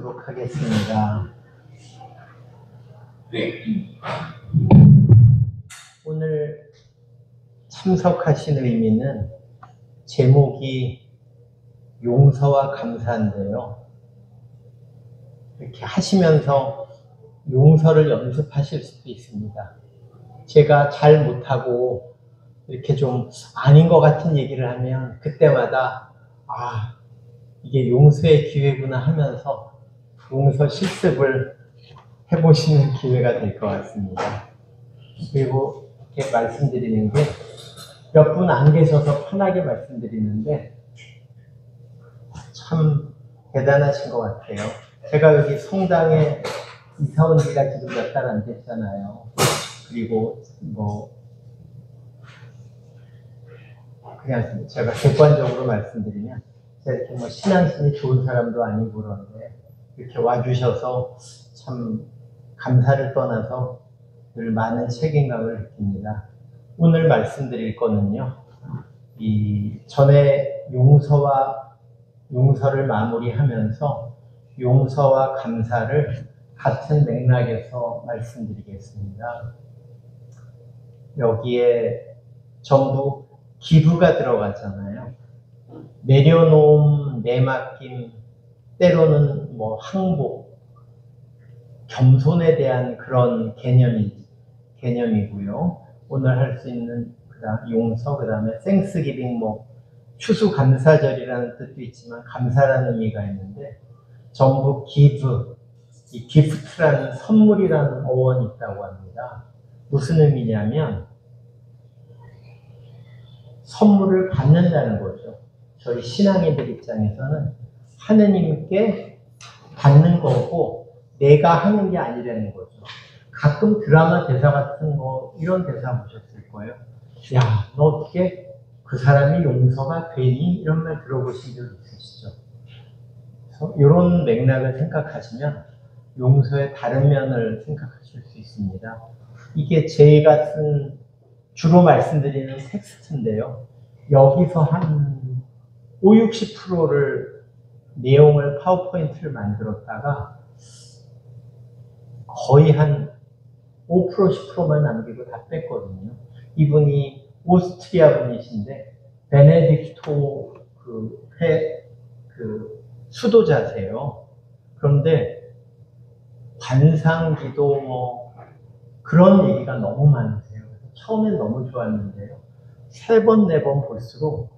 하도록 하겠습니다. 오늘 참석하신 의미는 제목이 용서와 감사인데요. 이렇게 하시면서 용서를 연습하실 수도 있습니다. 제가 잘 못하고 이렇게 좀 아닌 것 같은 얘기를 하면 그때마다 이게 용서의 기회구나 하면서 용서 실습을 해보시는 기회가 될 것 같습니다. 그리고 이렇게 말씀드리는 게 몇 분 안 계셔서 편하게 말씀드리는데 참 대단하신 것 같아요. 제가 여기 성당에 이사 온 지가 지금 몇 달 안 됐잖아요. 그리고 그냥 제가 객관적으로 말씀드리면 제가 이렇게 신앙심이 좋은 사람도 아니고 그런데 이렇게 와주셔서 참 감사를 떠나서 늘 많은 책임감을 느낍니다. 오늘 말씀드릴 거는요, 이 전에 용서를 마무리하면서 용서와 감사를 같은 맥락에서 말씀드리겠습니다. 여기에 전부 기부가 들어가잖아요. 내려놓음, 내맡김, 때로는 항복, 겸손에 대한 그런 개념이고요. 오늘 할 수 있는 용서, 그 다음에 땡스기빙, 추수감사절이라는 뜻도 있지만 감사라는 의미가 있는데 전부 기브, 이 기프트라는 선물이라는 어원이 있다고 합니다. 무슨 의미냐면 선물을 받는다는 거죠. 저희 신앙인들 입장에서는 하느님께 받는 거고 내가 하는 게 아니라는 거죠. 가끔 드라마 대사 같은 이런 대사 보셨을 거예요. 야, 너 어떻게 그 사람이 용서가 되니? 이런 말 들어보신 적 있으시죠? 그래서 이런 맥락을 생각하시면 용서의 다른 면을 생각하실 수 있습니다. 이게 제가 쓴 주로 말씀드리는 텍스트인데요. 여기서 한 50~60%를 내용을 파워포인트를 만들었다가 거의 한 5%, 10%만 남기고 다 뺐거든요. 이분이 오스트리아 분이신데 베네딕토 수도자세요. 그런데 관상기도 그런 얘기가 너무 많으세요. 그래서 처음엔 너무 좋았는데요. 3번, 4번 볼수록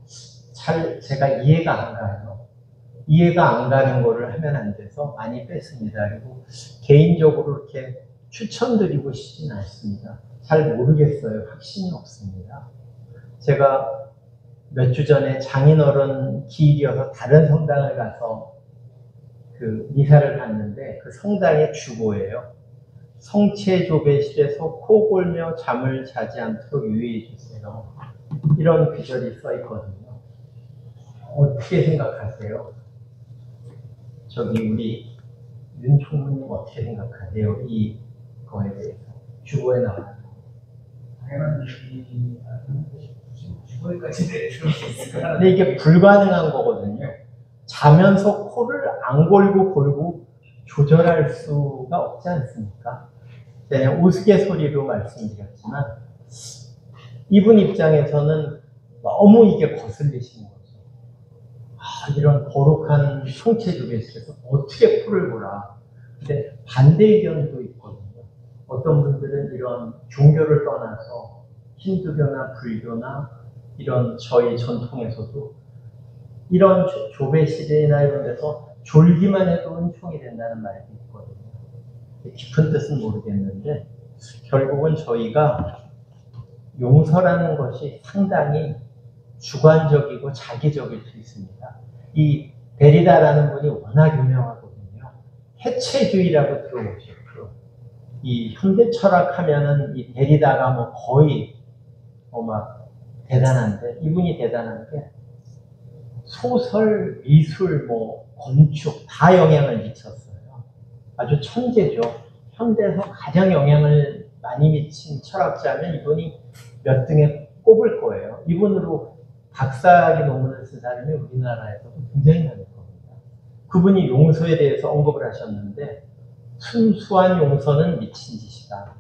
제가 이해가 안 가요. 이해가 안 가는 거를 하면 안 돼서 많이 뺐습니다. 그리고 개인적으로 이렇게 추천드리고 싶진 않습니다. 잘 모르겠어요. 확신이 없습니다. 제가 몇 주 전에 장인어른 기일이어서 다른 성당을 가서 미사를 갔는데 그 성당의 주보예요. 성체조배실에서 코 골며 잠을 자지 않도록 유의해 주세요. 이런 구절이 써 있거든요. 어떻게 생각하세요? 저기 우리 윤 총무님 어떻게 생각하세요? 이 거에 대해서 주보에 나와요. 당연한 얘기 주보에까지 내줄 수 있을까? 근데 이게 불가능한 거거든요. 자면서 코를 안 골고 조절할 수가 없지 않습니까? 제가 우스갯소리로 말씀드렸지만 이분 입장에서는 너무 이게 거슬리시는 거죠. 이런 거룩한 성체조배실에서 어떻게 코를 골아? 근데 반대 의견도 있거든요. 어떤 분들은 이런 종교를 떠나서 힌두교나 불교나 이런 저희 전통에서도 이런 조배실이나 이런 데서 졸기만 해도 은총이 된다는 말이 있거든요. 깊은 뜻은 모르겠는데 결국은 저희가 용서라는 것이 상당히 주관적이고 자기적일 수 있습니다. 이 데리다라는 분이 워낙 유명하거든요. 해체주의라고 들어보셨죠. 이 현대 철학하면은 이 데리다가 거의 대단한데 이분이 대단한 게 소설, 미술, 건축 다 영향을 미쳤어요. 아주 천재죠. 현대에서 가장 영향을 많이 미친 철학자면 이분이 몇 등에 꼽을 거예요. 이분으로 박사학위 논문을 쓴 사람이 우리나라에서도 굉장히 많을 겁니다. 그분이 용서에 대해서 언급을 하셨는데 순수한 용서는 미친 짓이다.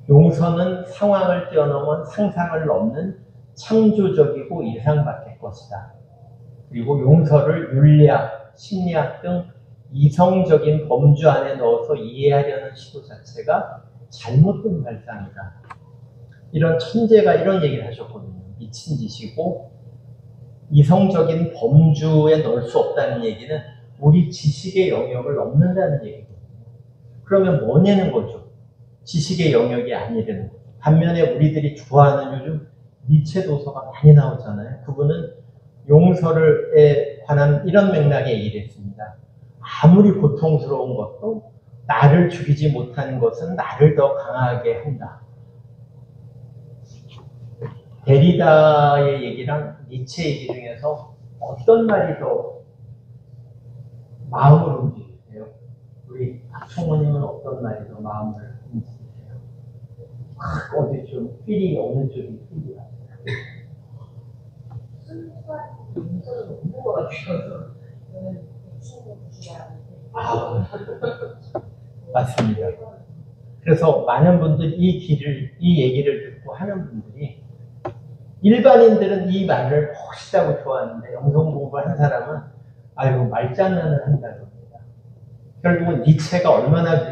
용서는 상황을 뛰어넘은 상상을 넘는 창조적이고 이상 밖의 것이다. 그리고 용서를 윤리학, 심리학 등 이성적인 범주 안에 넣어서 이해하려는 시도 자체가 잘못된 발상이다. 이런 천재가 이런 얘기를 하셨거든요. 미친 짓이고 이성적인 범주에 넣을 수 없다는 얘기는 우리 지식의 영역을 넘는다는 얘기거든요. 그러면 뭐냐는 거죠. 지식의 영역이 아니라는 거죠. 반면에 우리들이 좋아하는 요즘 니체 도서가 많이 나오잖아요. 그분은 용서에 관한 이런 맥락의 얘기를 했습니다. 아무리 고통스러운 것도 나를 죽이지 못하는 것은 나를 더 강하게 한다. 데리다의 얘기랑 니체 얘기 중에서 어떤 말이 더 마음을 움직이세요? 우리 박총무님은 어떤 말이 더 마음을 움직이세요? 어디 좀 필이 어느 쪽이 필이 나요? 용서는 없는 것 같아요. 저는 친구 무시하는데. 맞습니다. 그래서 많은 분들이 이 얘기를 듣고 하는 분들이 일반인들은 이 말을 멋있다고 좋아하는데 영성 공부를 한 사람은 아이고 말장난을 한다고 합니다. 결국은 니체가 얼마나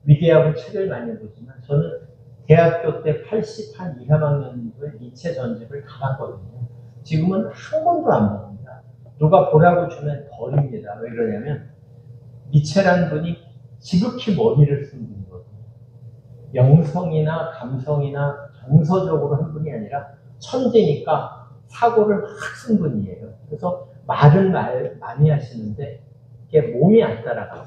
위대하고 책을 많이 보지만 저는 대학교 때 80한 2, 3학년도에 니체 전집을 다 봤거든요. 지금은 한 권도 안 봅니다. 누가 보라고 주면 버립니다. 왜 그러냐면 니체란 분이 지극히 머리를 쓴 분이거든요. 영성이나 감성이나 정서적으로 한 분이 아니라 천재니까 사고를 막 쓴 분이에요. 그래서 말은 많이 하시는데 이게 몸이 안 따라가요.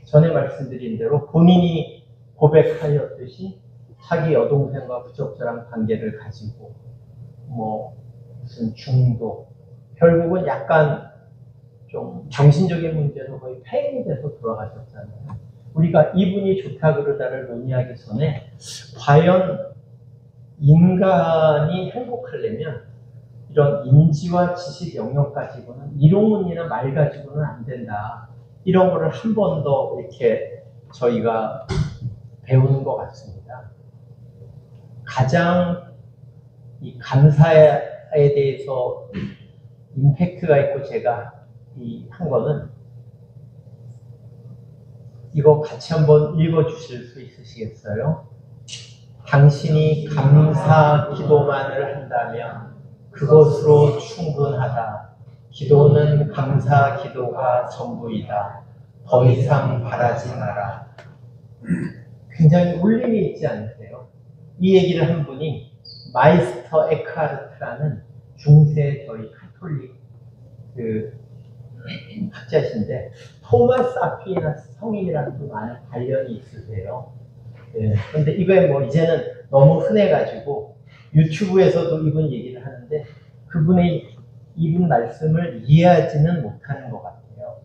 전에 말씀드린 대로 본인이 고백하였듯이 자기 여동생과 부적절한 관계를 가지고 무슨 중독, 결국은 약간 좀 정신적인 문제로 거의 폐인이 돼서 돌아가셨잖아요. 우리가 이분이 좋다 그러다를 논의하기 전에 과연 인간이 행복하려면 이런 인지와 지식 영역 가지고는 이론이나 말 가지고는 안 된다. 이런 거를 한 번 더 이렇게 저희가 배우는 것 같습니다. 가장 이 감사에 대해서 임팩트가 있고 제가 한 거는 이거 같이 한번 읽어 주실 수 있으시겠어요? 당신이 감사 기도만을 한다면 그것으로 충분하다. 기도는 감사 기도가 전부이다. 더 이상 바라지 마라. 굉장히 울림이 있지 않으세요? 이 얘기를 한 분이 마이스터 에크하르트라는 중세 저희 카톨릭 학자신데 토마스 아퀴나스 성인이라는 분 많은 관련이 있으세요. 근데 이거에 이제는 너무 흔해가지고 유튜브에서도 이분 얘기를 하는데 이분 말씀을 이해하지는 못하는 것 같아요.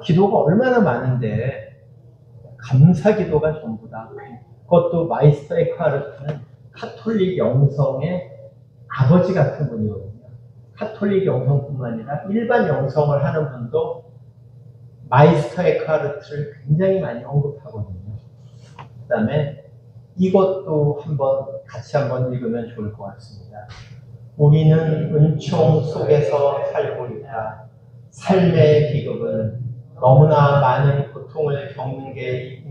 기도가 얼마나 많은데 감사 기도가 전부다. 그것도 마이스터 에크하르트는 카톨릭 영성의 아버지 같은 분이거든요. 카톨릭 영성뿐만 아니라 일반 영성을 하는 분도 마이스터 에크하르트를 굉장히 많이 언급하거든요. 그 다음에 이것도 같이 한번 읽으면 좋을 것 같습니다. 우리는 은총 속에서 살고 있다. 삶의 비극은 너무나 많은 고통을 겪는 게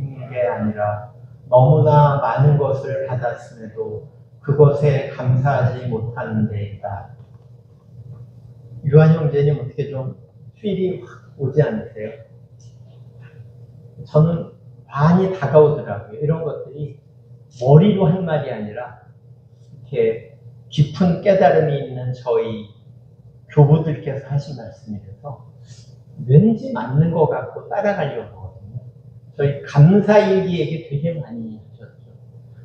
아니라 너무나 많은 것을 받았음에도 그것에 감사하지 못하는 데이다. 유한 형제님 어떻게 좀 필이 확 오지 않으세요? 저는 많이 다가오더라고요. 이런 것들이 머리로 한 말이 아니라 이렇게 깊은 깨달음이 있는 저희 교부들께서 하신 말씀이라서 왠지 맞는 것 같고 따라가려고 하거든요. 저희 감사일기 얘기 되게 많이 하셨죠.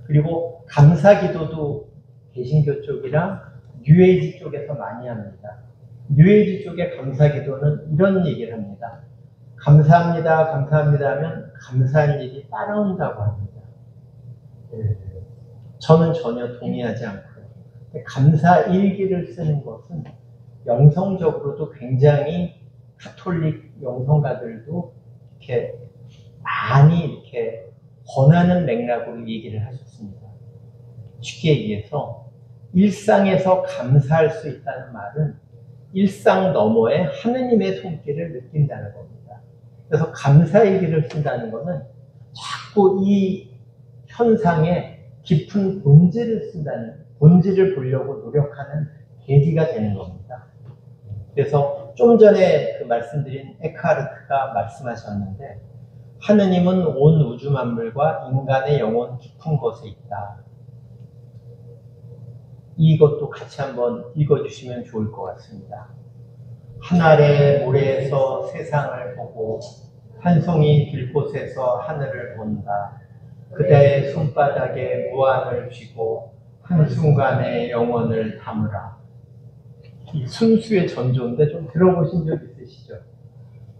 그리고 감사기도도 개신교 쪽이랑 뉴에이지 쪽에서 많이 합니다. 뉴에이지 쪽의 감사기도는 이런 얘기를 합니다. 감사합니다, 감사합니다 하면 감사한 일이 따라온다고 합니다. 저는 전혀 동의하지 않고요. 감사일기를 쓰는 것은 영성적으로도 굉장히 가톨릭 영성가들도 이렇게 많이 이렇게 권하는 맥락으로 얘기를 하셨습니다. 쉽게 얘기해서 일상에서 감사할 수 있다는 말은 일상 너머에 하느님의 손길을 느낀다는 겁니다. 그래서 감사의 길을 쓴다는 것은 자꾸 이 현상의 깊은 본질을 보려고 노력하는 계기가 되는 겁니다. 그래서 좀 전에 그 말씀드린 에크하르트가 말씀하셨는데, 하느님은 온 우주 만물과 인간의 영혼 깊은 곳에 있다. 이것도 같이 한번 읽어주시면 좋을 것 같습니다. 한 알의 모래에서 세상을 보고 한 송이 들꽃에서 하늘을 본다. 그대의 손바닥에 무한을 쥐고 한순간에 영혼을 담으라. 이 순수의 전조인데 좀 들어보신 적 있으시죠?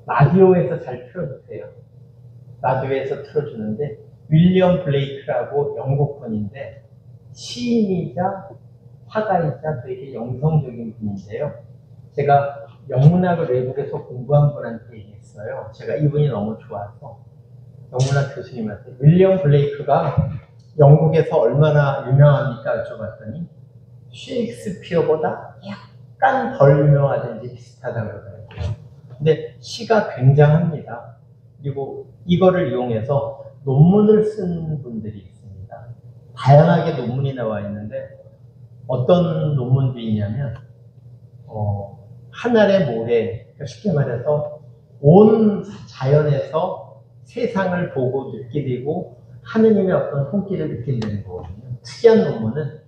라디오에서 잘 틀어주세요. 라디오에서 틀어주는데 윌리엄 블레이크라고 영국 분인데 시인이자 화가이자 되게 영성적인 분인데요. 제가 영문학을 외국에서 공부한 분한테 얘기했어요. 제가 이분이 너무 좋아서 영문학 교수님한테 윌리엄 블레이크가 영국에서 얼마나 유명합니까? 여쭤봤더니 셰익스피어보다 약간 덜 유명하든지 비슷하다고 그러더라고요. 근데 시가 굉장합니다. 그리고 이거를 이용해서 논문을 쓴 분들이 있습니다. 다양하게 논문이 나와 있는데 어떤 논문들이 있냐면 하늘의 모래, 그러니까 쉽게 말해서 온 자연에서 세상을 보고 느끼고 하느님의 어떤 손길을 느낀다는 거거든요. 특이한 논문은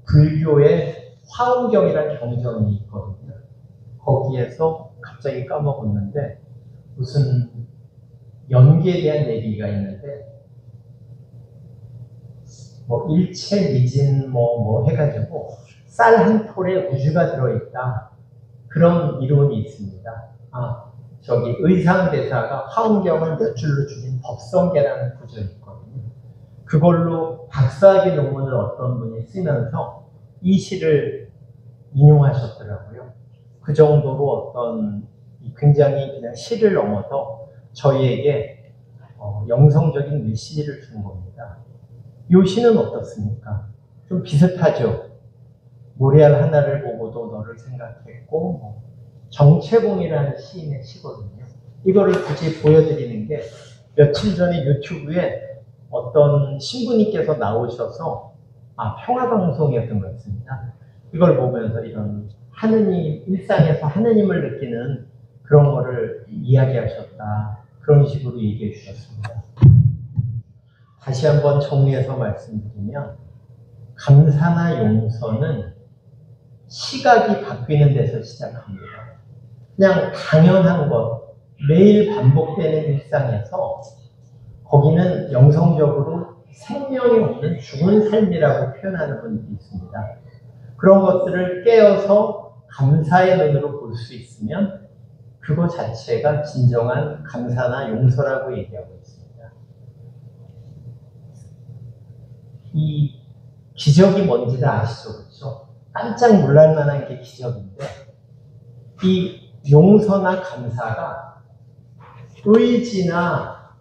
불교의 화엄경이라는 경전이 있거든요. 거기에서 갑자기 까먹었는데 무슨 연기에 대한 얘기가 있는데 뭐 일체 미진 뭐 해가지고 쌀 한 톨에 우주가 들어있다. 그런 이론이 있습니다. 저기 의상대사가 화엄경을 몇 줄로 줄인 법성계라는 구절이 있거든요. 그걸로 박사학위 논문을 어떤 분이 쓰면서 이 시를 인용하셨더라고요. 그 정도로 어떤 굉장히 그냥 시를 넘어서 저희에게 영성적인 메시지를 주는 겁니다. 이 시는 어떻습니까? 좀 비슷하죠? 모래알 하나를 보고도 너를 생각했고, 정채봉이라는 시인의 시거든요. 이거를 굳이 보여드리는 게 며칠 전에 유튜브에 어떤 신부님께서 나오셔서 평화방송이었던 것 같습니다. 이걸 보면서 이런 하느님, 일상에서 하느님을 느끼는 그런 거를 이야기하셨다. 그런 식으로 얘기해 주셨습니다. 다시 한번 정리해서 말씀드리면 감사나 용서는 시각이 바뀌는 데서 시작합니다. 그냥 당연한 것, 매일 반복되는 일상에서 거기는 영성적으로 생명이 없는 죽은 삶이라고 표현하는 분들이 있습니다. 그런 것들을 깨어서 감사의 눈으로 볼 수 있으면 그거 자체가 진정한 감사나 용서라고 얘기하고 있습니다. 이 기적이 뭔지를 아시죠? 그렇죠? 깜짝 놀랄 만한 게 기적인데 이 용서나 감사가 의지나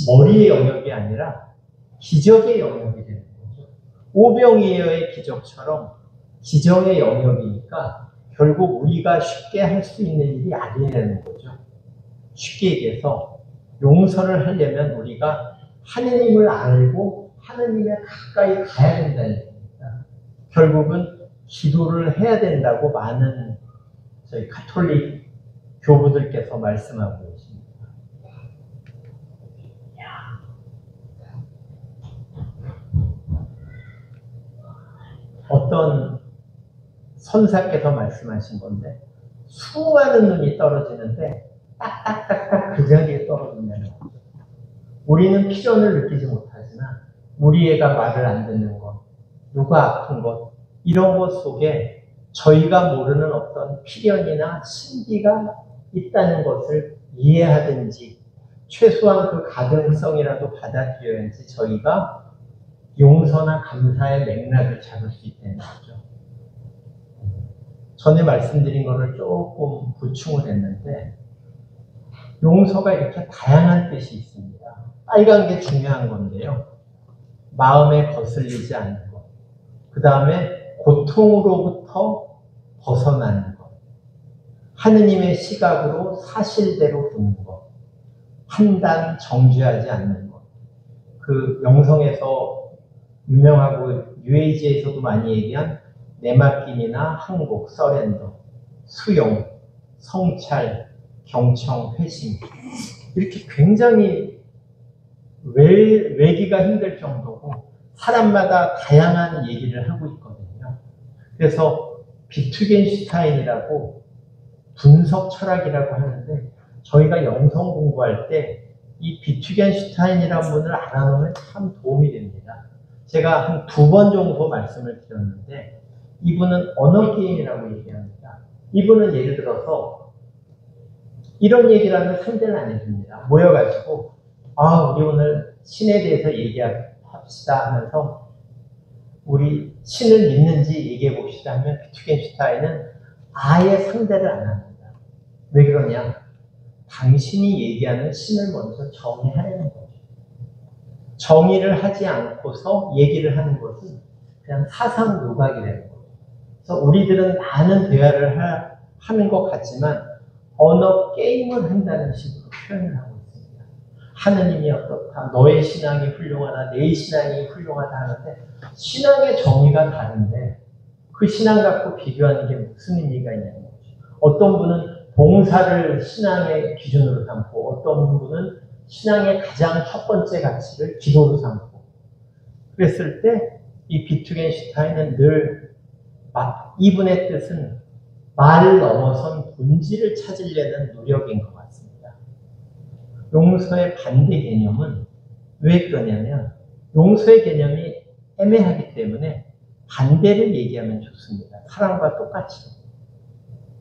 머리의 영역이 아니라 기적의 영역이 되는 거죠. 오병이어의 기적처럼 기적의 영역이니까 결국 우리가 쉽게 할 수 있는 일이 아니라는 거죠. 쉽게 얘기해서 용서를 하려면 우리가 하느님을 알고 하느님에 가까이 가야 된다는 얘기입니다. 결국은 기도를 해야 된다고 많은 저희 가톨릭 교부들께서 말씀하고 계십니다. 어떤 선사께서 말씀하신 건데 수많은 눈이 떨어지는데 딱딱딱딱 그 자리에 떨어진다는 거죠. 우리는 피전을 느끼지 못하지만 우리 애가 말을 안 듣는 것, 누가 아픈 것, 이런 것 속에 저희가 모르는 어떤 필연이나 신비가 있다는 것을 이해하든지 최소한 그 가능성이라도 받아들여야지 저희가 용서나 감사의 맥락을 잡을 수 있다는 거죠. 전에 말씀드린 거를 조금 보충을 했는데 용서가 이렇게 다양한 뜻이 있습니다. 빨간 게 중요한 건데요. 마음에 거슬리지 않는 것. 그 다음에 고통으로부터 벗어나는 것. 하느님의 시각으로 사실대로 보는 것. 판단, 정죄하지 않는 것. 그 영성에서 유명하고 UAG에서도 많이 얘기한 내맡김이나 항복, 서렌더, 수용, 성찰, 경청, 회심. 이렇게 굉장히 외기가 힘들 정도고 사람마다 다양한 얘기를 하고 있거든요. 그래서 비트겐슈타인이라고 분석 철학이라고 하는데 저희가 영성 공부할 때 이 비트겐슈타인이라는 분을 알아놓으면 참 도움이 됩니다. 제가 한 2번 정도 말씀을 드렸는데 이분은 언어 게임이라고 얘기합니다. 이분은 예를 들어서 이런 얘기를 하면 상대는 안 해줍니다. 모여가지고 우리 오늘 신에 대해서 얘기합시다 하면서 우리 신을 믿는지 얘기해 봅시다 하면 비트겐슈타인은 아예 상대를 안 합니다. 왜 그러냐? 당신이 얘기하는 신을 먼저 정의하려는 거죠. 정의를 하지 않고서 얘기를 하는 것은 그냥 사상 누각이라는 거죠. 그래서 우리들은 많은 대화를 하는 것 같지만 언어 게임을 한다는 식으로 표현을 하고 있습니다. 하느님이 어떻다, 너의 신앙이 훌륭하다, 내 신앙이 훌륭하다 하는데 신앙의 정의가 다른데 그 신앙 갖고 비교하는 게 무슨 의미가 있냐는 거죠. 어떤 분은 봉사를 신앙의 기준으로 삼고 어떤 분은 신앙의 가장 첫 번째 가치를 기도로 삼고 그랬을 때 이 비트겐슈타인은 늘 이분의 뜻은 말을 넘어선 본질을 찾으려는 노력인 것 같습니다. 용서의 반대 개념은 왜 그러냐면 용서의 개념이 애매하기 때문에 반대를 얘기하면 좋습니다. 사랑과 똑같이.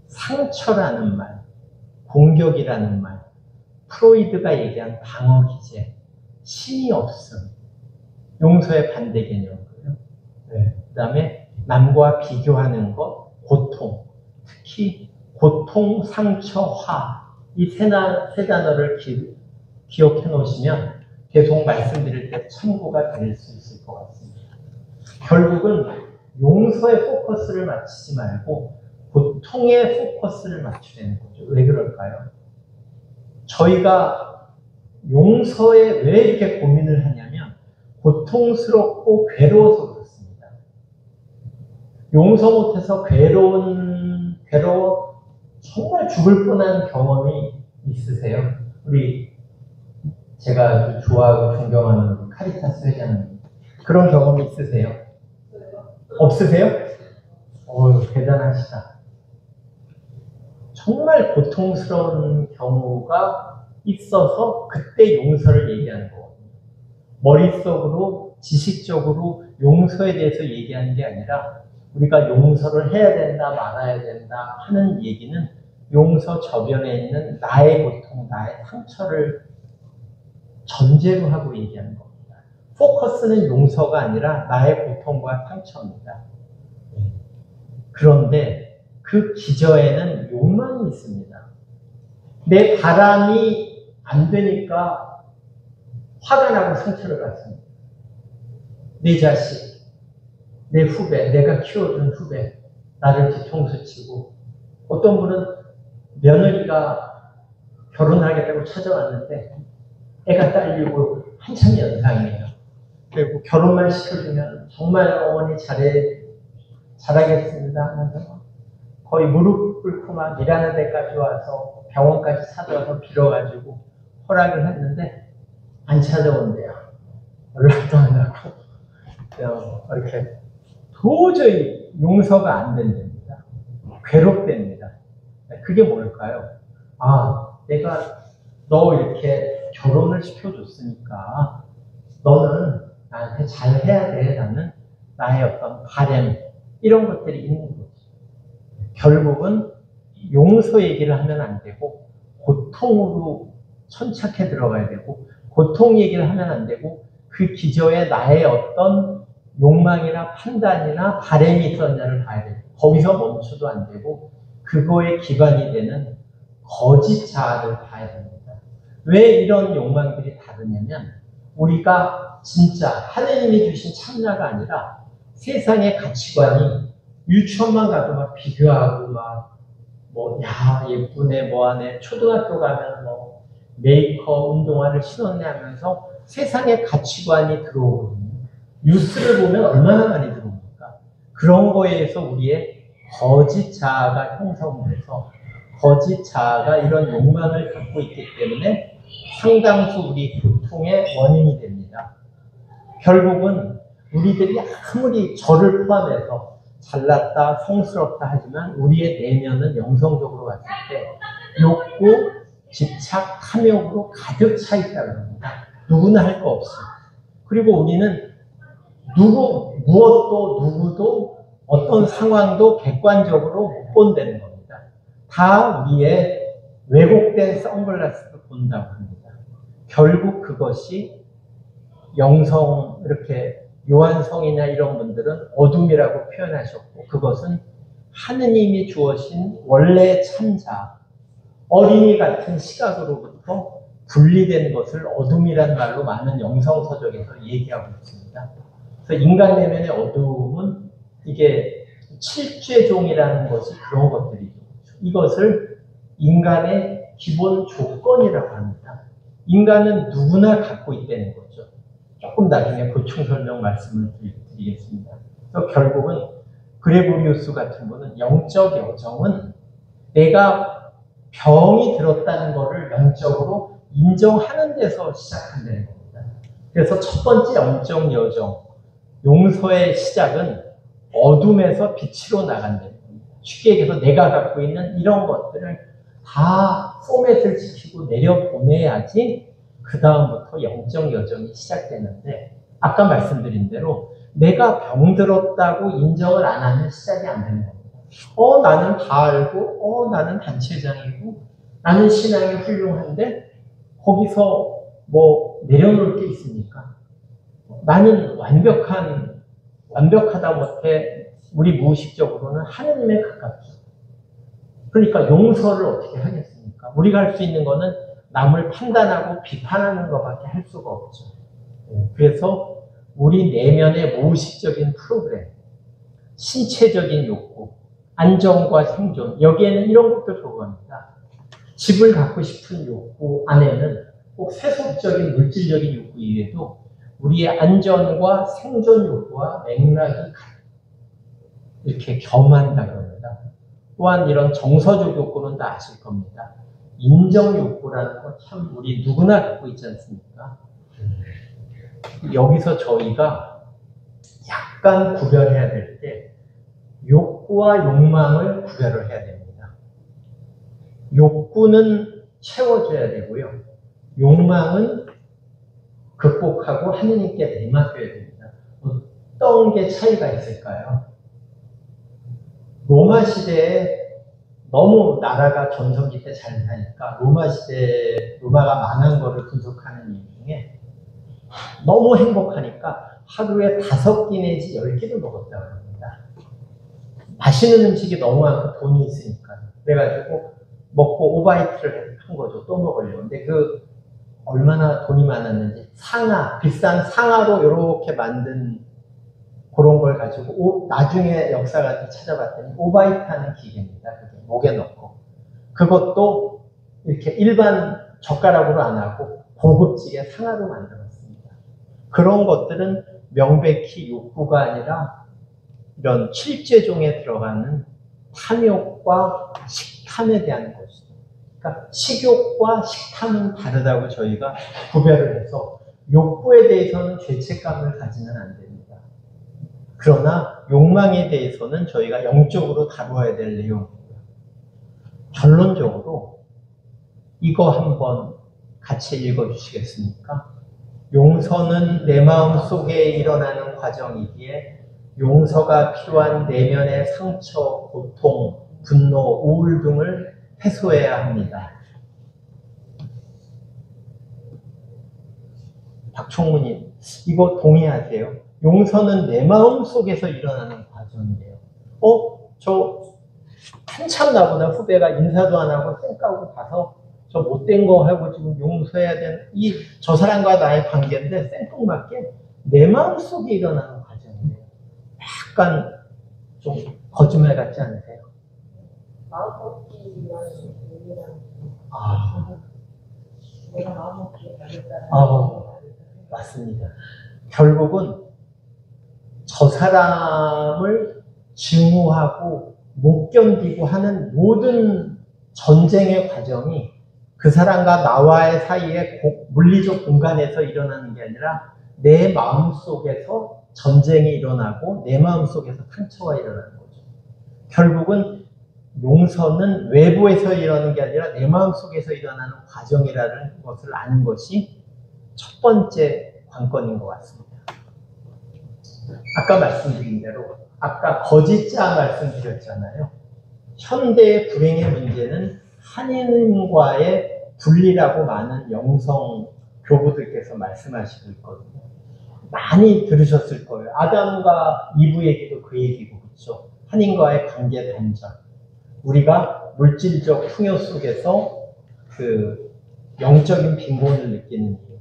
상처라는 말, 공격이라는 말, 프로이드가 얘기한 방어 기제, 신이 없음, 용서의 반대 개념이고요. 그 다음에 남과 비교하는 것, 고통, 특히 고통, 상처, 화, 이 세 단어를 기억해 놓으시면 계속 말씀드릴 때 참고가 될 수 있을 것 같습니다. 결국은 용서에 포커스를 맞추지 말고 고통에 포커스를 맞추려는 거죠. 왜 그럴까요? 저희가 용서에 왜 이렇게 고민을 하냐면 고통스럽고 괴로워서 그렇습니다. 용서 못해서 괴로워 정말 죽을 뻔한 경험이 있으세요? 제가 아주 좋아하고 존경하는 카리타스 회장님 그런 경험이 있으세요? 없으세요? 대단하시다. 정말 고통스러운 경우가 있어서 그때 용서를 얘기하는 거거든요. 머릿속으로 지식적으로 용서에 대해서 얘기하는 게 아니라 우리가 용서를 해야 된다 말아야 된다 하는 얘기는 용서 저변에 있는 나의 고통, 나의 상처를 전제로 하고 얘기하는 겁니다. 포커스는 용서가 아니라 나의 고통과 상처입니다. 그런데 그 기저에는 욕망이 있습니다. 내 바람이 안 되니까 화가 나고 상처를 받습니다. 내 자식, 내 후배, 내가 키워준 후배, 나를 뒤통수 치고 어떤 분은 며느리가 결혼하겠다고 찾아왔는데 애가 딸리고 한참 연상이에요. 그리고 결혼만 시켜주면 정말 어머니 잘하겠습니다 하면서 거의 무릎 꿇고 막 일하는 데까지 와서 병원까지 찾아와서 빌어가지고 허락을 했는데 안 찾아온대요. 연락도 안 하고 그냥 이렇게 도저히 용서가 안 된답니다. 괴롭답니다. 그게 뭘까요? 내가 너 이렇게 결혼을 시켜줬으니까 너는 나한테 잘해야 돼 라는 나의 어떤 바램 이런 것들이 있는 거죠. 결국은 용서 얘기를 하면 안 되고 고통으로 천착해 들어가야 되고 고통 얘기를 하면 안 되고 그 기저에 나의 어떤 욕망이나 판단이나 바램이 있었냐를 봐야 돼요. 거기서 멈춰도 안 되고 그거에 기반이 되는 거짓 자아를 봐야 됩니다. 왜 이런 욕망들이 다르냐면 우리가 진짜 하느님이 주신 참나가 아니라 세상의 가치관이 유치원만 가도 막 비교하고 막 야 예쁘네 뭐하네 초등학교 가면 뭐 메이크업 운동화를 신었네 하면서 세상의 가치관이 들어오거든요. 뉴스를 보면 얼마나 많이 들어옵니까? 그런 거에 의해서 우리의 거짓 자아가 형성돼서 거짓 자아가 이런 욕망을 갖고 있기 때문에 상당수 우리 고통의 원인이 됩니다. 결국은 우리들이 아무리 저를 포함해서 잘났다, 성스럽다 하지만 우리의 내면은 영성적으로 봤을 때 욕구, 집착, 탐욕으로 가득 차 있다는 겁니다. 누구나 할 거 없이. 그리고 우리는 무엇도 누구도 어떤 상황도 객관적으로 못 본다는 겁니다. 다 우리의 왜곡된 선글라스를 본다고 합니다. 결국 그것이 영성, 이렇게 요한성이나 이런 분들은 어둠이라고 표현하셨고 그것은 하느님이 주어진 원래 참자, 어린이 같은 시각으로부터 분리된 것을 어둠이란 말로 많은 영성서적에서 얘기하고 있습니다. 그래서 인간 내면의 어둠은 이게 칠죄종이라는 것이 그런 것들이죠. 이것을 인간의 기본 조건이라고 합니다. 인간은 누구나 갖고 있다는 거죠. 조금 나중에 보충 설명 말씀을 드리겠습니다. 그래서 결국은 그레고리우스 같은 분은 영적 여정은 내가 병이 들었다는 것을 영적으로 인정하는 데서 시작한다는 겁니다. 그래서 첫 번째 영적 여정, 용서의 시작은 어둠에서 빛으로 나간다는 겁니다. 쉽게 얘기해서 내가 갖고 있는 이런 것들을 다 포맷을 지키고 내려보내야지 그 다음부터 영적 여정이 시작되는데 아까 말씀드린 대로 내가 병들었다고 인정을 안 하면 시작이 안 되는 겁니다. 나는 다 알고 나는 단체장이고 나는 신앙이 훌륭한데 거기서 뭐 내려놓을 게 있습니까? 나는 완벽하다 못해 우리 무의식적으로는 하느님에 가깝죠. 그러니까 용서를 어떻게 하겠습니까? 우리가 할 수 있는 거는 남을 판단하고 비판하는 것밖에 할 수가 없죠. 그래서 우리 내면의 무의식적인 프로그램, 신체적인 욕구, 안정과 생존, 여기에는 이런 것도 들어갑니다. 집을 갖고 싶은 욕구 안에는 꼭 세속적인 물질적인 욕구 이외에도 우리의 안전과 생존 욕구와 맥락이 이렇게 겸한다고 합니다. 또한 이런 정서적 욕구는 다 아실 겁니다. 인정 욕구라는 건 참 우리 누구나 갖고 있지 않습니까? 여기서 저희가 약간 구별해야 될 때 욕구와 욕망을 구별을 해야 됩니다. 욕구는 채워줘야 되고요. 욕망은 극복하고 하느님께 내맡겨야 됩니다. 어떤 게 차이가 있을까요? 로마 시대에 너무 나라가 전성기 때 잘 사니까 로마가 망한 거를 분석하는 이유 중에 너무 행복하니까 하루에 5끼 내지 10끼를 먹었다고 합니다. 맛있는 음식이 너무 많고 돈이 있으니까. 그래가지고 먹고 오바이트를 한 거죠. 또 먹으려고. 근데 얼마나 돈이 많았는지 비싼 상아로 이렇게 만든 그런 걸 가지고 나중에 역사가 찾아봤더니 오바이트 하는 기계입니다. 그게 목에 넣고. 그것도 이렇게 일반 젓가락으로 안 하고 고급지게 상아로 만들었습니다. 그런 것들은 명백히 욕구가 아니라 이런 칠죄종에 들어가는 탐욕과 식탐에 대한 것이죠. 그러니까 식욕과 식탐은 다르다고 저희가 구별을 해서 욕구에 대해서는 죄책감을 가지면 안 됩니다. 그러나 욕망에 대해서는 저희가 영적으로 다루어야 될 내용입니다. 결론적으로 이거 한번 같이 읽어주시겠습니까? 용서는 내 마음 속에 일어나는 과정이기에 용서가 필요한 내면의 상처, 고통, 분노, 우울 등을 해소해야 합니다. 박총무님, 이거 동의하세요? 용서는 내 마음 속에서 일어나는 과정이에요. 저 한참 나보다 후배가 인사도 안 하고 쌩까고 가서 저 못된 거 하고 지금 용서해야 되는 저 사람과 나의 관계인데 생뚱맞게 내 마음 속에 일어나는 과정이에요. 약간 좀 거짓말 같지 않으세요? 마음먹기라는 의미랑 내가 마음먹기에 다르다는 맞습니다. 결국은 저 사람을 증오하고 못 견디고 하는 모든 전쟁의 과정이 그 사람과 나와의 사이에 물리적 공간에서 일어나는 게 아니라 내 마음속에서 전쟁이 일어나고 내 마음속에서 상처가 일어나는 거죠. 결국은 용서는 외부에서 일어나는 게 아니라 내 마음속에서 일어나는 과정이라는 것을 아는 것이 첫 번째 관건인 것 같습니다. 아까 말씀드린 대로 아까 거짓자 말씀드렸잖아요. 현대의 불행의 문제는 하느님과의 분리라고 많은 영성 교부들께서 말씀하시고 있거든요. 많이 들으셨을 거예요. 아담과 이브 얘기도 그 얘기고 그렇죠. 하느님과의 관계 단절. 우리가 물질적 풍요 속에서 그 영적인 빈곤을 느끼는 이유.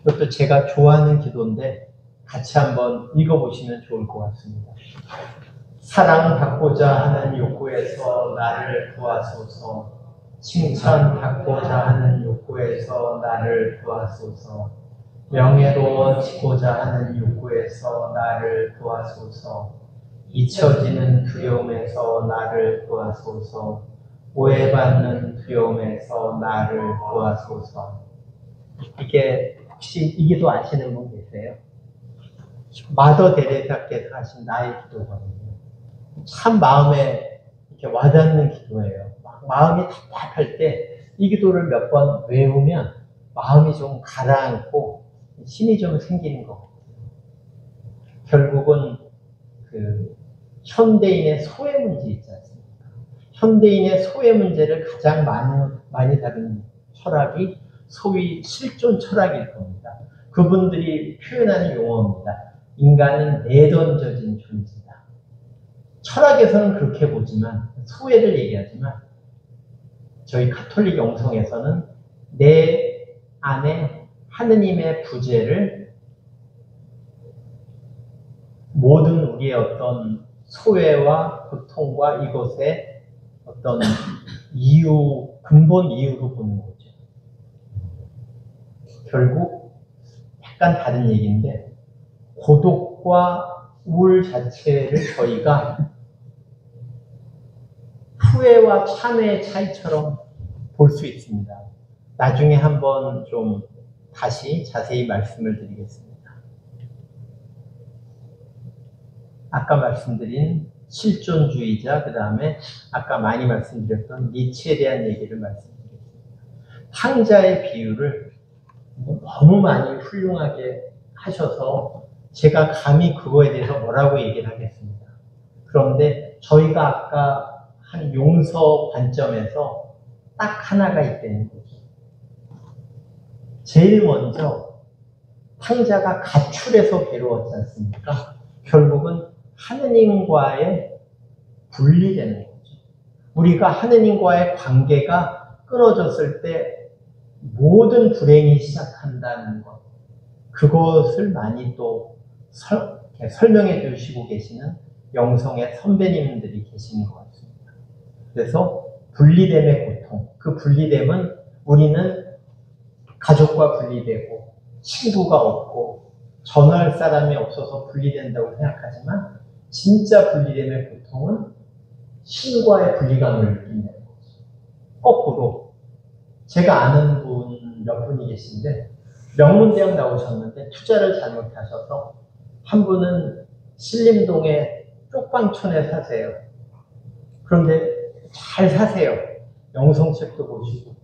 이것도 제가 좋아하는 기도인데 같이 한번 읽어보시면 좋을 것 같습니다. 사랑받고자 하는 욕구에서 나를 구하소서. 칭찬받고자 하는 욕구에서 나를 구하소서. 명예로워지고자 하는 욕구에서 나를 구하소서. 잊혀지는 두려움에서 나를 구하소서. 오해받는 두려움에서 나를 구하소서. 이게 혹시 이 기도 아시는 분 계세요? 마더 데레사께서 하신 나의 기도거든요. 참 마음에 이렇게 와닿는 기도예요. 마음이 답답할 때 이 기도를 몇 번 외우면 마음이 좀 가라앉고 힘이 좀 생기는 것 같아요. 결국은 그 현대인의 소외 문제 있지 않습니까? 현대인의 소외 문제를 가장 많이 다루는 철학이 소위 실존 철학일 겁니다. 그분들이 표현하는 용어입니다. 인간은 내던져진 존재다. 철학에서는 그렇게 보지만 소외를 얘기하지만 저희 가톨릭 영성에서는 내 안에 하느님의 부재를 모든 우리의 어떤 소외와 고통과 이것의 어떤 이유, 근본 이유로 보는 거죠. 결국 약간 다른 얘기인데 고독과 우울 자체를 저희가 후회와 참회의 차이처럼 볼 수 있습니다. 나중에 한번 좀 다시 자세히 말씀을 드리겠습니다. 아까 말씀드린 실존주의자, 그 다음에 아까 많이 말씀드렸던 니체에 대한 얘기를 말씀드리겠습니다. 탕자의 비유를 너무 많이 훌륭하게 하셔서 제가 감히 그거에 대해서 뭐라고 얘기를 하겠습니다. 그런데 저희가 아까 한 용서 관점에서 딱 하나가 있다는 거죠. 제일 먼저 탕자가 가출해서 괴로웠지 않습니까? 결국은 하느님과의 분리되는 거죠. 우리가 하느님과의 관계가 끊어졌을 때 모든 불행이 시작한다는 것. 그것을 많이 또 설명해 주시고 계시는 영성의 선배님들이 계시는 것 같습니다. 그래서 분리됨의 고통, 그 분리됨은 우리는 가족과 분리되고 친구가 없고 전화할 사람이 없어서 분리된다고 생각하지만 진짜 분리됨의 고통은 신과의 분리감을 느낀다는 거죠. 거꾸로 제가 아는 분 몇 분이 계신데 명문대학 나오셨는데 투자를 잘못하셔서 한 분은 신림동의 쪽방촌에 사세요. 그런데 잘 사세요. 영성책도 보시고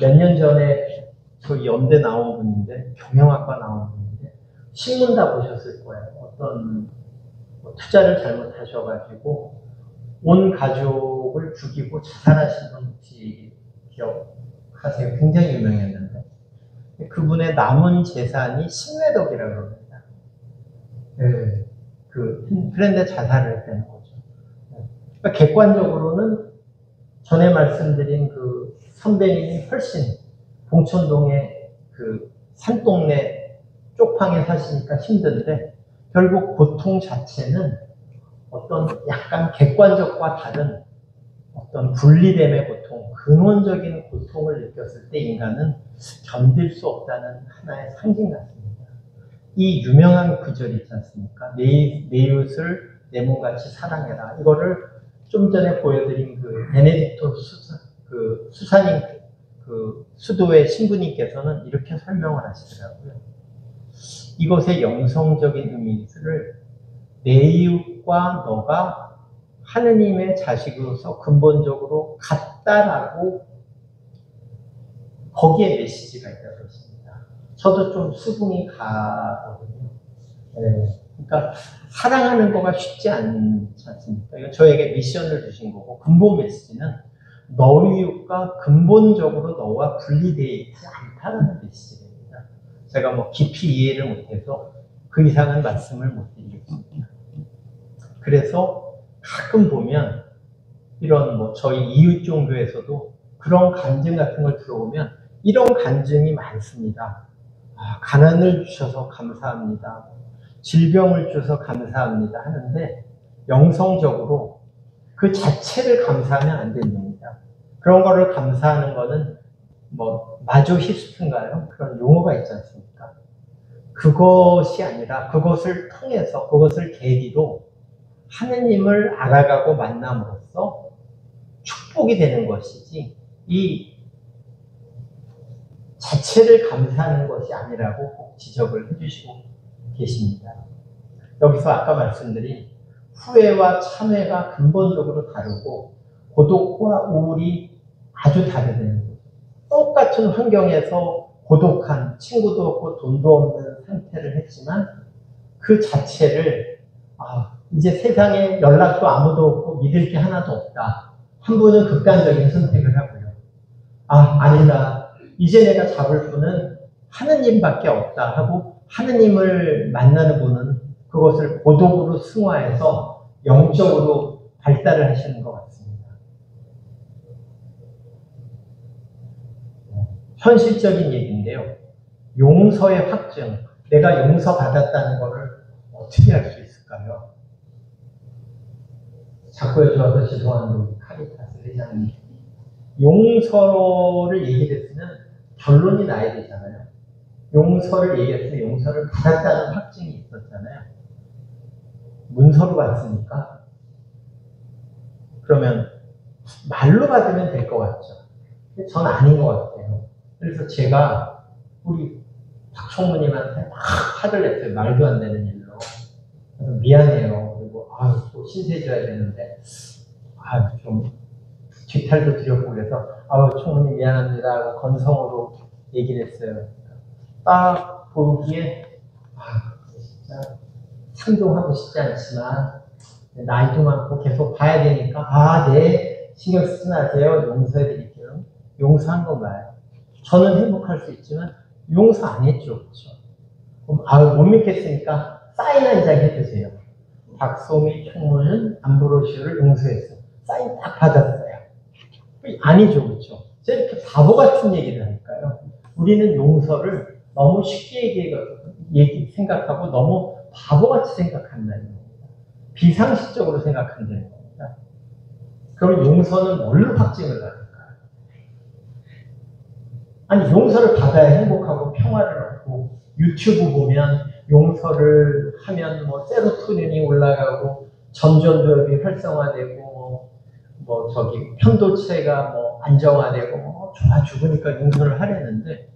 몇 년 전에 저희 연대 나온 분인데 경영학과 나온 분인데 신문 다 보셨을 거예요. 어떤 투자를 잘못하셔가지고 온 가족을 죽이고 자살하신 분 혹시 기억하세요? 굉장히 유명했는데 그분의 남은 재산이 10매덕이라고 합니다. 그런데 자살을 했다는 거죠. 그러니까 객관적으로는 전에 말씀드린 그 선배님이 훨씬 봉천동의 그 산동네 쪽방에 사시니까 힘든데 결국 고통 자체는 어떤 약간 객관적과 다른 어떤 분리됨의 고통, 근원적인 고통을 느꼈을 때 인간은 견딜 수 없다는 하나의 상징 같습니다. 이 유명한 구절 있지 않습니까? 내 이웃을 내 몸같이 사랑해라. 이거를 좀 전에 보여드린 그 베네딕토 수사님 그 수도의 신부님께서는 이렇게 설명을 하시더라고요. 이것의 영성적인 의미를 내 이웃과 너가 하느님의 자식으로서 근본적으로 같다라고 거기에 메시지가 있다고 했습니다. 저도 좀 수긍이 가거든요. 그러니까 사랑하는 거가 쉽지 않지 않습니까? 이건 저에게 미션을 주신 거고 근본 메시지는 너희 이웃과 근본적으로 너와 분리되어 있지 않다는 메시지입니다. 제가 뭐 깊이 이해를 못해서 그 이상은 말씀을 못 드리겠습니다. 그래서 가끔 보면 이런 뭐 저희 이웃 종교에서도 그런 간증 같은 걸 들어보면 이런 간증이 많습니다. 가난을 주셔서 감사합니다. 질병을 주셔서 감사합니다 하는데 영성적으로 그 자체를 감사하면 안 됩니다. 그런 거를 감사하는 거는 뭐 마조히스트인가요? 그런 용어가 있지 않습니까? 그것이 아니라 그것을 통해서 그것을 계기로 하느님을 알아가고 만남으로써 축복이 되는 것이지 이 자체를 감사하는 것이 아니라고 꼭 지적을 해주시고 계십니다. 여기서 아까 말씀드린 후회와 참회가 근본적으로 다르고 고독과 우울이 아주 다르다는 거죠. 똑같은 환경에서 고독한 친구도 없고 돈도 없는 상태를 했지만 그 자체를 이제 세상에 연락도 아무도 없고 믿을 게 하나도 없다. 한 분은 극단적인 선택을 하고요. 아니다. 이제 내가 잡을 분은 하느님밖에 없다 하고 하느님을 만나는 분은 그것을 고독으로 승화해서 영적으로 발달을 하시는 것 같습니다. 현실적인 얘기인데요. 용서의 확증, 내가 용서받았다는 것을 어떻게 할 수 있을까요? 자꾸 해주셔서 죄송한데 우리 카리타스 회장님 용서를 얘기했으면 결론이 나야 되잖아요. 용서를 얘기했으면 용서를 받았다는 확증이 있었잖아요. 문서로 받습니까? 그러면 말로 받으면 될 것 같죠. 전 아닌 것 같아요. 그래서 제가 우리 박 총무님한테 막 화를 냈어요. 말도 안 되는 일로. 미안해요. 그리고 또 신세져야 되는데 좀 뒤탈도 드렸고 그래서 총무님 미안합니다 하고 건성으로 얘기를 했어요. 딱 보기에 진짜 상종하고 싶지 않지만 나이도 많고 계속 봐야 되니까 네 신경 쓰지 마세요. 용서해 드릴게요. 용서한 건가요? 저는 행복할 수 있지만 용서 안 했죠. 그렇죠? 그럼 못 믿겠으니까 사인 한 장 해주세요. 박소미 총무는 안브로시오를 용서했어요. 사인 딱 받았어요. 아니죠. 그렇죠? 제가 이렇게 바보 같은 얘기를 하니까요. 우리는 용서를 너무 쉽게 생각하고 너무 바보같이 생각한다는 겁니다. 비상식적으로 생각한다는 겁니다. 그럼 용서는 뭘로 확증을 받을까요? 아니 용서를 받아야 행복하고 평화를 얻고 유튜브 보면 용서를 하면 뭐 세로토닌이 올라가고 전전두엽이 활성화되고 편도체가 안정화되고 좋아 죽으니까 용서를 하려는데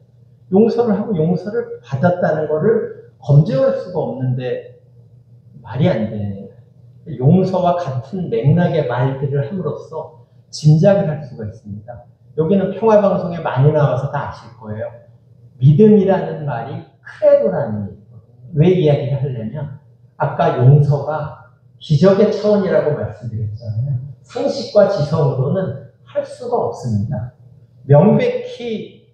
용서를 하고 용서를 받았다는 거를 검증할 수가 없는데 말이 안 돼. 용서와 같은 맥락의 말들을 함으로써 짐작을 할 수가 있습니다. 여기는 평화방송에 많이 나와서 다 아실 거예요. 믿음이라는 말이 크레도라는 얘기거든요. 왜 이야기를 하려면 아까 용서가 기적의 차원이라고 말씀드렸잖아요. 상식과 지성으로는 할 수가 없습니다. 명백히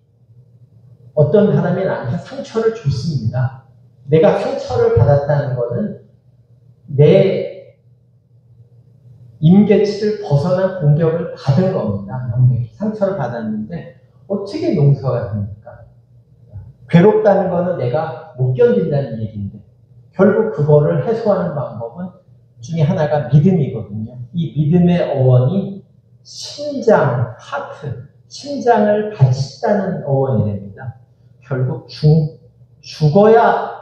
어떤 사람이 나한테 상처를 줬습니다. 내가 상처를 받았다는 것은 내 임계치를 벗어난 공격을 받은 겁니다. 상처를 받았는데 어떻게 용서가 됩니까? 괴롭다는 것은 내가 못 견딘다는 얘기인데 결국 그거를 해소하는 방법은 중에 하나가 믿음이거든요. 이 믿음의 어원이 심장, 하트, 심장을 다친다는 어원이랍니다. 결국 죽어야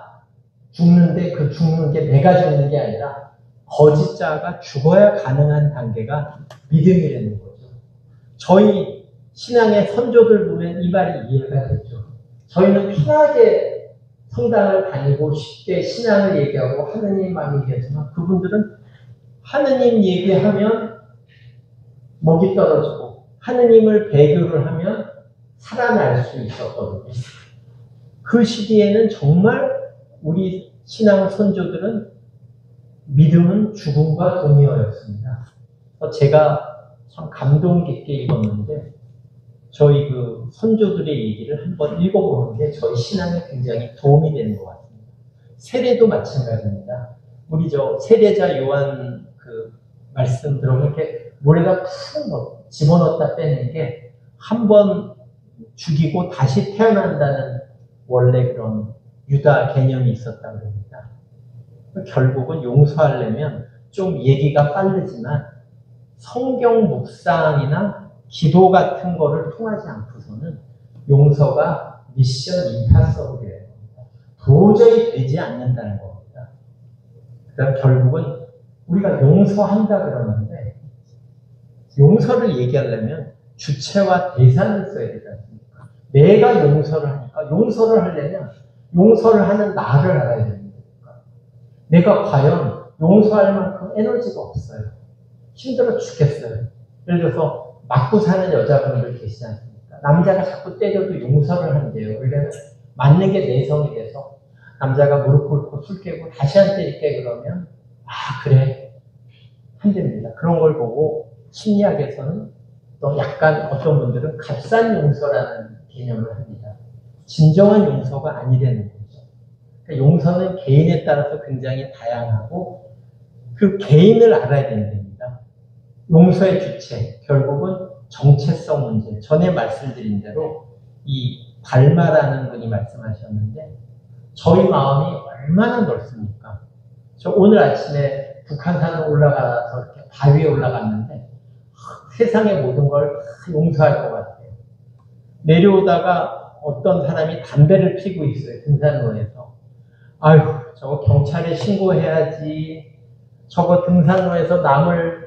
죽는데 그 죽는 게 내가 죽는 게 아니라 거짓자가 죽어야 가능한 단계가 믿음이라는 거죠. 저희 신앙의 선조들 보면 이 말이 이해가 되죠. 저희는 편하게 성당을 다니고 쉽게 신앙을 얘기하고 하느님 마음 얘기하지만 그분들은 하느님 얘기하면 목이 떨어지고 하느님을 배교를 하면 살아날 수 있었거든요. 그 시기에는 정말 우리 신앙 선조들은 믿음은 죽음과 동의어였습니다. 제가 참 감동 깊게 읽었는데 저희 그 선조들의 얘기를 한번 읽어보는 게 저희 신앙에 굉장히 도움이 되는 것 같습니다. 세례도 마찬가지입니다. 우리 저 세례자 요한 그 말씀 들어보면 이렇게 물에다 푹 집어넣었다 빼는 게 한 번 죽이고 다시 태어난다는 원래 그런 유다 개념이 있었다고 합니다. 결국은 용서하려면 좀 얘기가 빠르지만 성경 묵상이나 기도 같은 거를 통하지 않고서는 용서가 미션 임파서블이에요. 도저히 되지 않는다는 겁니다. 그럼 결국은 우리가 용서한다 그러는데 용서를 얘기하려면 주체와 대상을 써야 되지 않습니까? 내가 용서를 하니까 용서를 하려면 용서를 하는 나를 알아야 됩니다. 내가 과연 용서할 만큼 에너지가 없어요. 힘들어 죽겠어요. 예를 들어서 맞고 사는 여자분들 계시지 않습니까? 남자가 자꾸 때려도 용서를 한대요. 왜냐면 맞는 게 내성이 돼서 남자가 무릎 꿇고 술 깨고 다시 안 때릴게 그러면 아 그래 한답니다. 그런 걸 보고 심리학에서는 또 약간 어떤 분들은 값싼 용서라는 개념을 합니다. 진정한 용서가 아니라는 거죠. 그러니까 용서는 개인에 따라서 굉장히 다양하고 그 개인을 알아야 된답니다. 용서의 주체, 결국은 정체성 문제. 전에 말씀드린 대로 이 발마라는 분이 말씀하셨는데 저희 마음이 얼마나 넓습니까? 저 오늘 아침에 북한산으로 올라가서 이렇게 바위에 올라갔는데 세상의 모든 걸 다 용서할 것 같아요. 내려오다가 어떤 사람이 담배를 피고 있어요. 등산로에서. 아유, 저거 경찰에 신고해야지. 저거 등산로에서 남을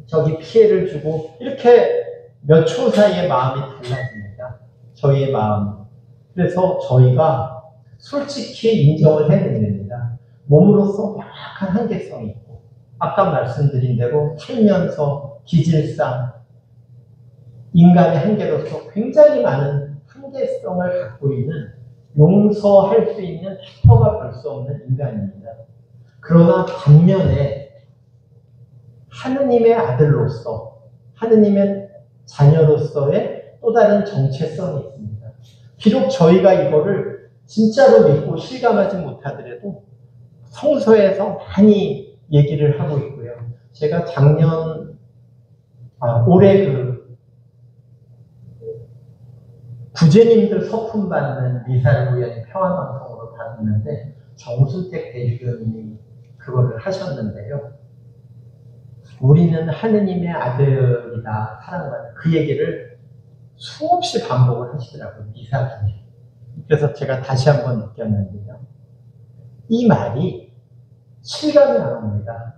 저기 피해를 주고 이렇게 몇 초 사이에 마음이 달라집니다. 저희의 마음. 그래서 저희가 솔직히 인정을 해야 됩니다. 몸으로서 명확한 한계성이 있고 아까 말씀드린 대로 살면서 기질상 인간의 한계로서 굉장히 많은 한계성을 갖고 있는 용서할 수 있는 챕터가 별 수 없는 인간입니다. 그러나 반면에 하느님의 아들로서 하느님의 자녀로서의 또 다른 정체성이 있습니다. 비록 저희가 이거를 진짜로 믿고 실감하지 못하더라도 성서에서 많이 얘기를 하고 있고요. 제가 올해 그 부제님들 서품 받는 미사를 우연히 평화방송으로 받았는데 정순택 대주교님이 그거를 하셨는데요. 우리는 하느님의 아들이다, 사랑받는 그 얘기를 수없이 반복을 하시더라고요, 미사 중에. 그래서 제가 다시 한번 느꼈는데요. 이 말이 실감이 안 옵니다.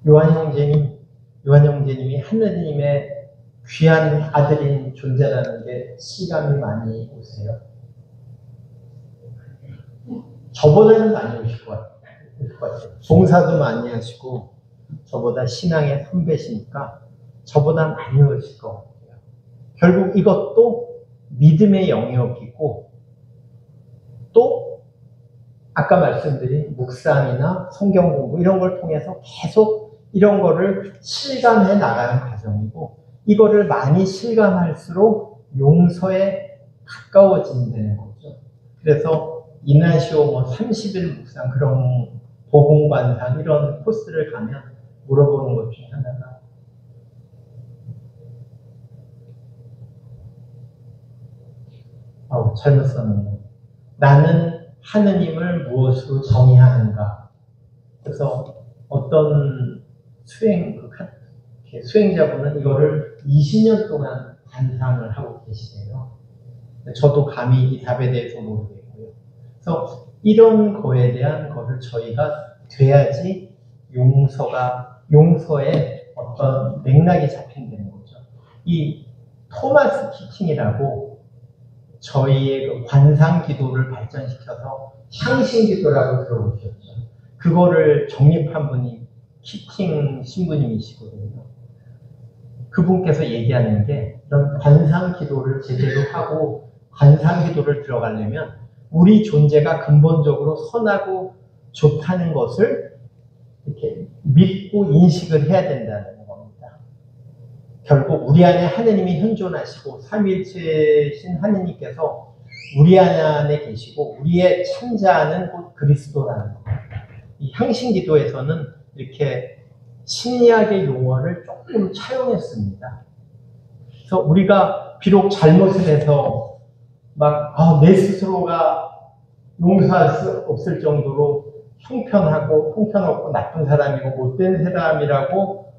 요한 형제님이 하느님의 귀한 아들인 존재라는 게 실감이 많이 오세요. 저보다는 많이 오실 것 같아요. 봉사도 많이 하시고 저보다 신앙의 선배시니까 저보다 많이 오실 것 같아요. 결국 이것도 믿음의 영역이고 또 아까 말씀드린 묵상이나 성경 공부 이런 걸 통해서 계속 이런 거를 실감해 나가는 과정이고 이거를 많이 실감할수록 용서에 가까워진다는 거죠. 그래서 이나시오 뭐 30일 묵상 그런 보공관상 이런 코스를 가면 물어보는 것 중에 하나가 잘못 썼네요. 나는 하느님을 무엇으로 정의하는가. 그래서 어떤 수행자분은 이거를 20년 동안 관상을 하고 계시대요. 저도 감히 이 답에 대해서 모르겠고요. 그래서 이런 거에 대한 거를 저희가 돼야지 용서의 어떤 맥락이 잡힌다는 거죠. 이 토마스 키팅이라고 저희의 그 관상 기도를 발전시켜서 향신 기도라고 들어보셨죠. 그거를 정립한 분이 키팅 신부님이시거든요. 그분께서 얘기하는 게 이런 관상 기도를 제대로 하고 관상 기도를 들어가려면 우리 존재가 근본적으로 선하고 좋다는 것을 이렇게 믿고 인식을 해야 된다는 겁니다. 결국 우리 안에 하느님이 현존하시고 삼위일체신 하느님께서 우리 안에 계시고 우리의 참자는 곧 그리스도라는 것. 이 향신기도에서는 이렇게 심리학의 용어를 조금 차용했습니다. 그래서 우리가 비록 잘못을 해서 내 스스로가 용서할 수 없을 정도로 형편없고 나쁜 사람이고 못된 사람이라고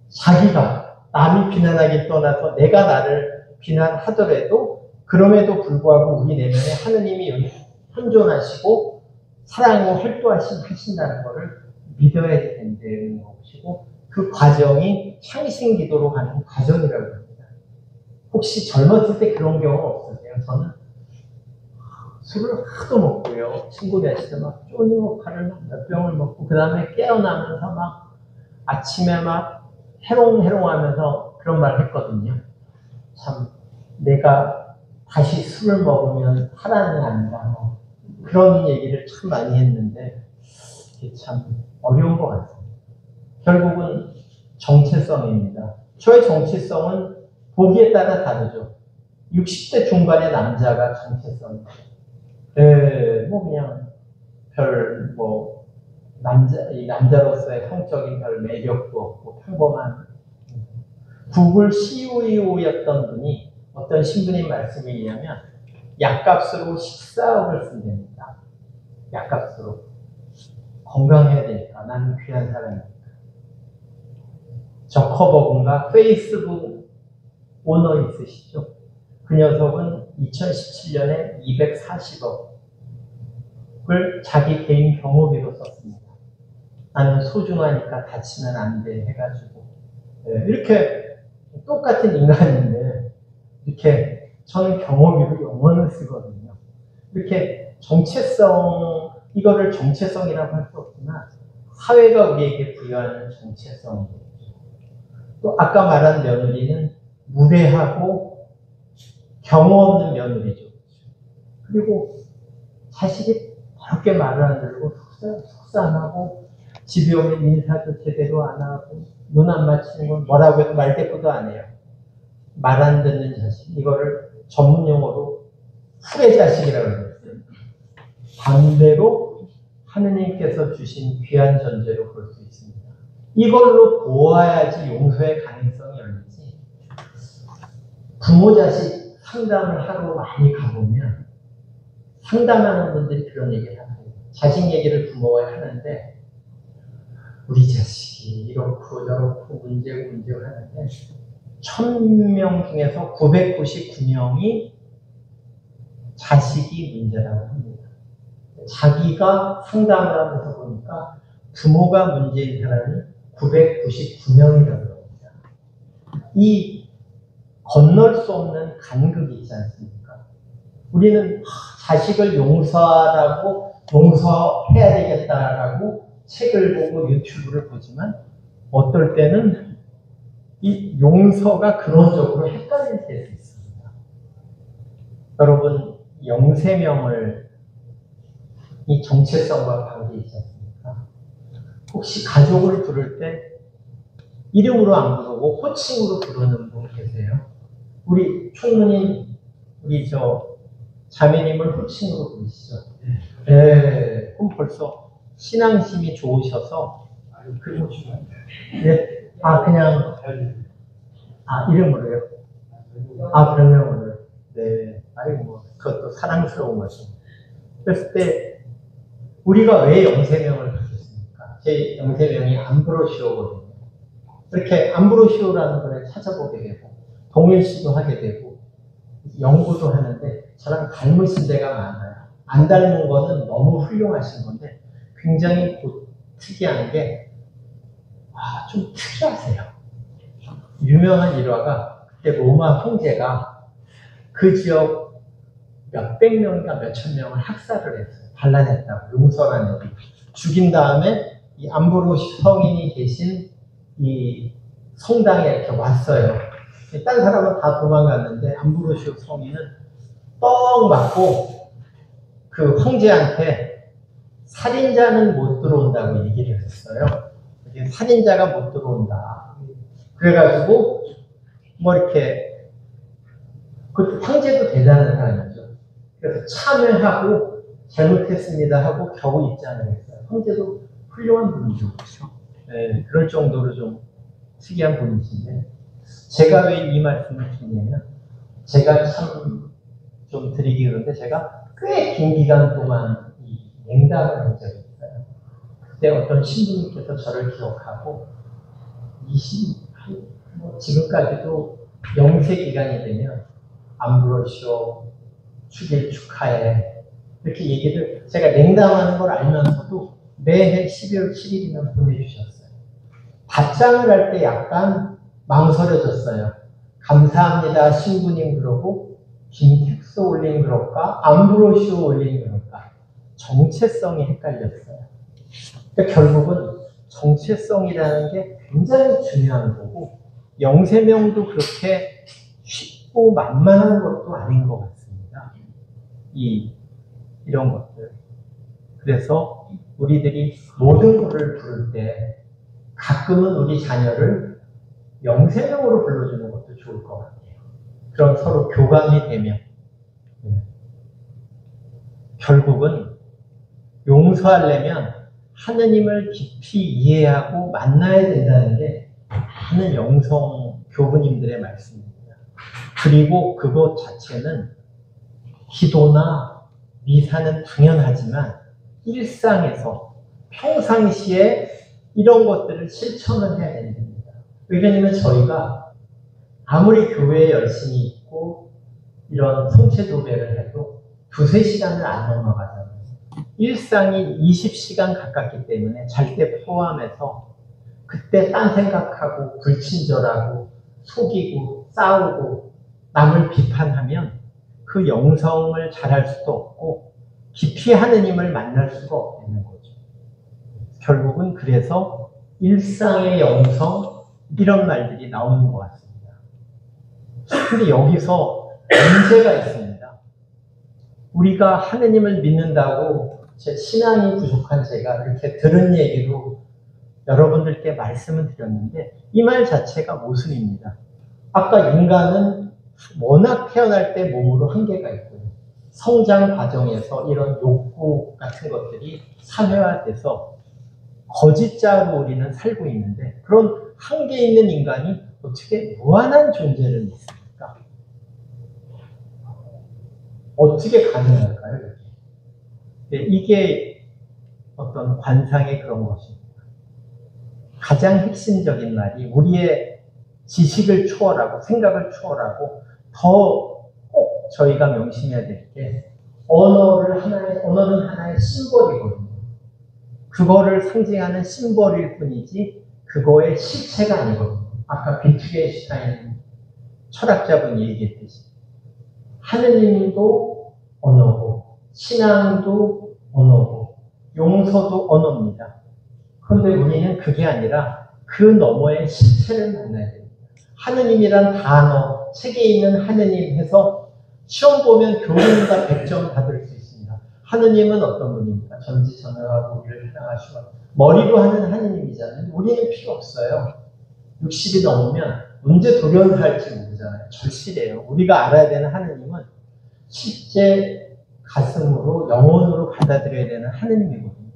자기가 남이 비난하기 떠나서 내가 나를 비난하더라도 그럼에도 불구하고 우리 내면에 하느님이 현존하시고 사랑으로 활동하신다는 것을 믿어야 된다는 것이고 그 과정이 향신 기도로 가는 과정이라고 합니다. 혹시 젊었을 때 그런 경험 없으세요? 저는 술을 하도 먹고요. 친구들 있을 때 막 쪼니모카를 몇 병을 먹고 그 다음에 깨어나면서 막 아침에 막 해롱해롱하면서 그런 말을 했거든요. 참 내가 다시 술을 먹으면 살아나는 아닌가 그런 얘기를 참 많이 했는데 이게 참 어려운 것 같습니다. 결국은 정체성입니다. 저의 정체성은 보기에 따라 다르죠. 60대 중반의 남자가 정체성이죠. 그냥 남자로서의 성적인 별 매력도 없고 평범한 구글 CEO였던 분이 어떤 신부님 말씀에 의하면 약값으로 14억을 쓴답니다. 약값으로. 건강해야 되니까. 나는 귀한 사람이니까. 저커버그인가 페이스북 오너 있으시죠? 그 녀석은 2017년에 240억을 자기 개인 경호비로 썼습니다. 나는 소중하니까 다치면 안 돼 해가지고 이렇게 똑같은 인간인데 이렇게 저는 경호비로 영원을 쓰거든요. 이렇게 이거를 정체성이라고 할 수 없지만 사회가 우리에게 부여하는 정체성이죠. 또 아까 말한 며느리는 무례하고 경호 없는 며느리죠. 그리고 자식이 더럽게 말을 안 들고 속상하고 집에 오면 인사도 제대로 안 하고 눈 안 맞추는 건 뭐라고 해도 말대꾸도 안 해요. 말 안 듣는 자식. 이거를 전문 용어로 후레자식이라고 했어요. 반대로 하느님께서 주신 귀한 존재로 볼 수 있습니다. 이걸로 보아야지 용서의 가능성이 열리지. 부모 자식 상담을 하러 많이 가보면 상담하는 분들이 그런 얘기를 하세요. 자식 얘기를 부모가 하는데 우리 자식이 이렇고 저렇고 문제고 하는데 1000명 중에서 999명이 자식이 문제라고 합니다. 자기가 상담을 하면서 보니까 부모가 문제인 사람이 999명이라고 합니다. 이 건널 수 없는 간극이 있지 않습니까? 우리는 자식을 용서해야 되겠다라고 책을 보고 유튜브를 보지만 어떨 때는 이 용서가 근원적으로 헷갈릴 때도 있습니다. 여러분 영세명을 이 정체성과 관계 있지 않습니까? 혹시 가족을 부를 때 이름으로 안 부르고 호칭으로 부르는 분 계세요? 우리 총무님, 자매님을 호칭으로 부르시죠. 네, 그럼 벌써 신앙심이 좋으셔서 네, 그냥 이름으로요. 별명으로요. 네, 뭐 그것도 사랑스러운 거죠. 그랬을 때 우리가 왜 영세명을 가졌습니까? 제 영세명이 암브로시오거든요. 이렇게 암브로시오라는 분을 찾아보게 되고 동일시도 하게 되고 연구도 하는데 저랑 닮으신 데가 많아요. 안 닮은 거는 너무 훌륭하신 건데 굉장히 특이한 게 좀 특이하세요. 유명한 일화가 그때 로마 황제가 그 지역 몇백 명인가 몇천 명을 학살을 했어요. 반란했다고 용서라는 얘기. 죽인 다음에 이 암브로시 성인이 계신 이 성당에 이렇게 왔어요. 딴 사람은 다 도망갔는데 암브로시오 성인은 떡 맞고 그 황제한테 살인자는 못 들어온다고 얘기를 했어요. 살인자가 못 들어온다. 그래가지고 뭐 이렇게 그 황제도 대단한 사람이죠. 그래서 참여하고 잘못했습니다 하고 겨우 입장을 했어요. 황제도 훌륭한 분이죠. 그렇죠? 네, 그럴 정도로 좀 특이한 분이신데 제가 왜 이 말씀을 드리냐면 제가 참 좀 드리기 그런데 제가 꽤 긴 기간 동안 이 냉담을 한 적이 있어요. 그때 어떤 신부님께서 저를 기억하고 지금까지도 영세 기간이 되면 암브로시오 축일 축하해 이렇게 얘기를 제가 냉담하는 걸 알면서도 매해 12월 7일이면 보내주셨어요. 답장을 할 때 약간 망설여졌어요. 감사합니다 신부님 그러고 김택수 올린 그럴까 암브로시오 올린 그럴까 정체성이 헷갈렸어요. 그러니까 결국은 정체성이라는 게 굉장히 중요한 거고 영세명도 그렇게 쉽고 만만한 것도 아닌 것 같습니다. 이런 것들. 그래서 우리들이 모든 것을 부를 때 가끔은 우리 자녀를 영세명으로 불러주는 것도 좋을 것 같아요. 그럼 서로 교감이 되면 결국은 용서하려면 하느님을 깊이 이해하고 만나야 된다는 게 많은 영성 교부님들의 말씀입니다. 그리고 그것 자체는 기도나 미사는 당연하지만 일상에서 평상시에 이런 것들을 실천을 해야 됩니다. 왜냐하면 저희가 아무리 교회에 열심히 있고 이런 성체도배를 해도 2-3시간을 안 넘어가잖아요. 일상이 20시간 가깝기 때문에 잘 때 포함해서 그때 딴 생각하고 불친절하고 속이고 싸우고 남을 비판하면 그 영성을 잘할 수도 없고 깊이 하느님을 만날 수가 없는 거죠. 결국은 그래서 일상의 영성 이런 말들이 나오는 것 같습니다. 근데 여기서 문제가 있습니다. 우리가 하느님을 믿는다고 제 신앙이 부족한 제가 이렇게 들은 얘기로 여러분들께 말씀을 드렸는데 이 말 자체가 모순입니다. 아까 인간은 워낙 태어날 때 몸으로 한계가 있고요. 성장 과정에서 이런 욕구 같은 것들이 사회화돼서 거짓자로 우리는 살고 있는데 그런 한계 있는 인간이 어떻게 무한한 존재를 믿습니까? 어떻게 가능할까요? 네, 이게 어떤 관상의 그런 것입니다. 가장 핵심적인 말이 우리의 지식을 초월하고 생각을 초월하고 더 꼭 저희가 명심해야 될 게 언어는 하나의 심벌이거든요. 그거를 상징하는 심벌일 뿐이지 그거의 실체가 아니거든요. 아까 비트겐슈타인 철학자분이 얘기했듯이 하느님도 언어고 신앙도 언어고 용서도 언어입니다. 그런데 우리는 그게 아니라 그 너머의 실체를 만나야 됩니다. 하느님이란 단어, 책에 있는 하느님 해서 시험 보면 교훈과 100점 받을 수 있습니다. 하느님은 어떤 분입니까? 전지전능하고 우리를 사랑하시고 머리로 하는 하느님이잖아요. 우리는 필요 없어요. 60이 넘으면 언제 돌연사할지 모르잖아요. 절실해요. 우리가 알아야 되는 하느님은 실제 가슴으로 영혼으로 받아들여야 되는 하느님이거든요.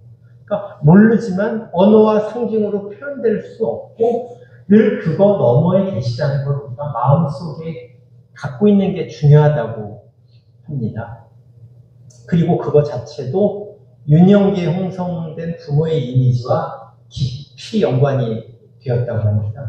그러니까 모르지만 언어와 상징으로 표현될 수 없고 늘 그거 너머에 계시다는 걸 우리가 마음속에 갖고 있는 게 중요하다고 합니다. 그리고 그거 자체도 유년기에 형성된 부모의 이미지와 깊이 연관이 되었다고 합니다.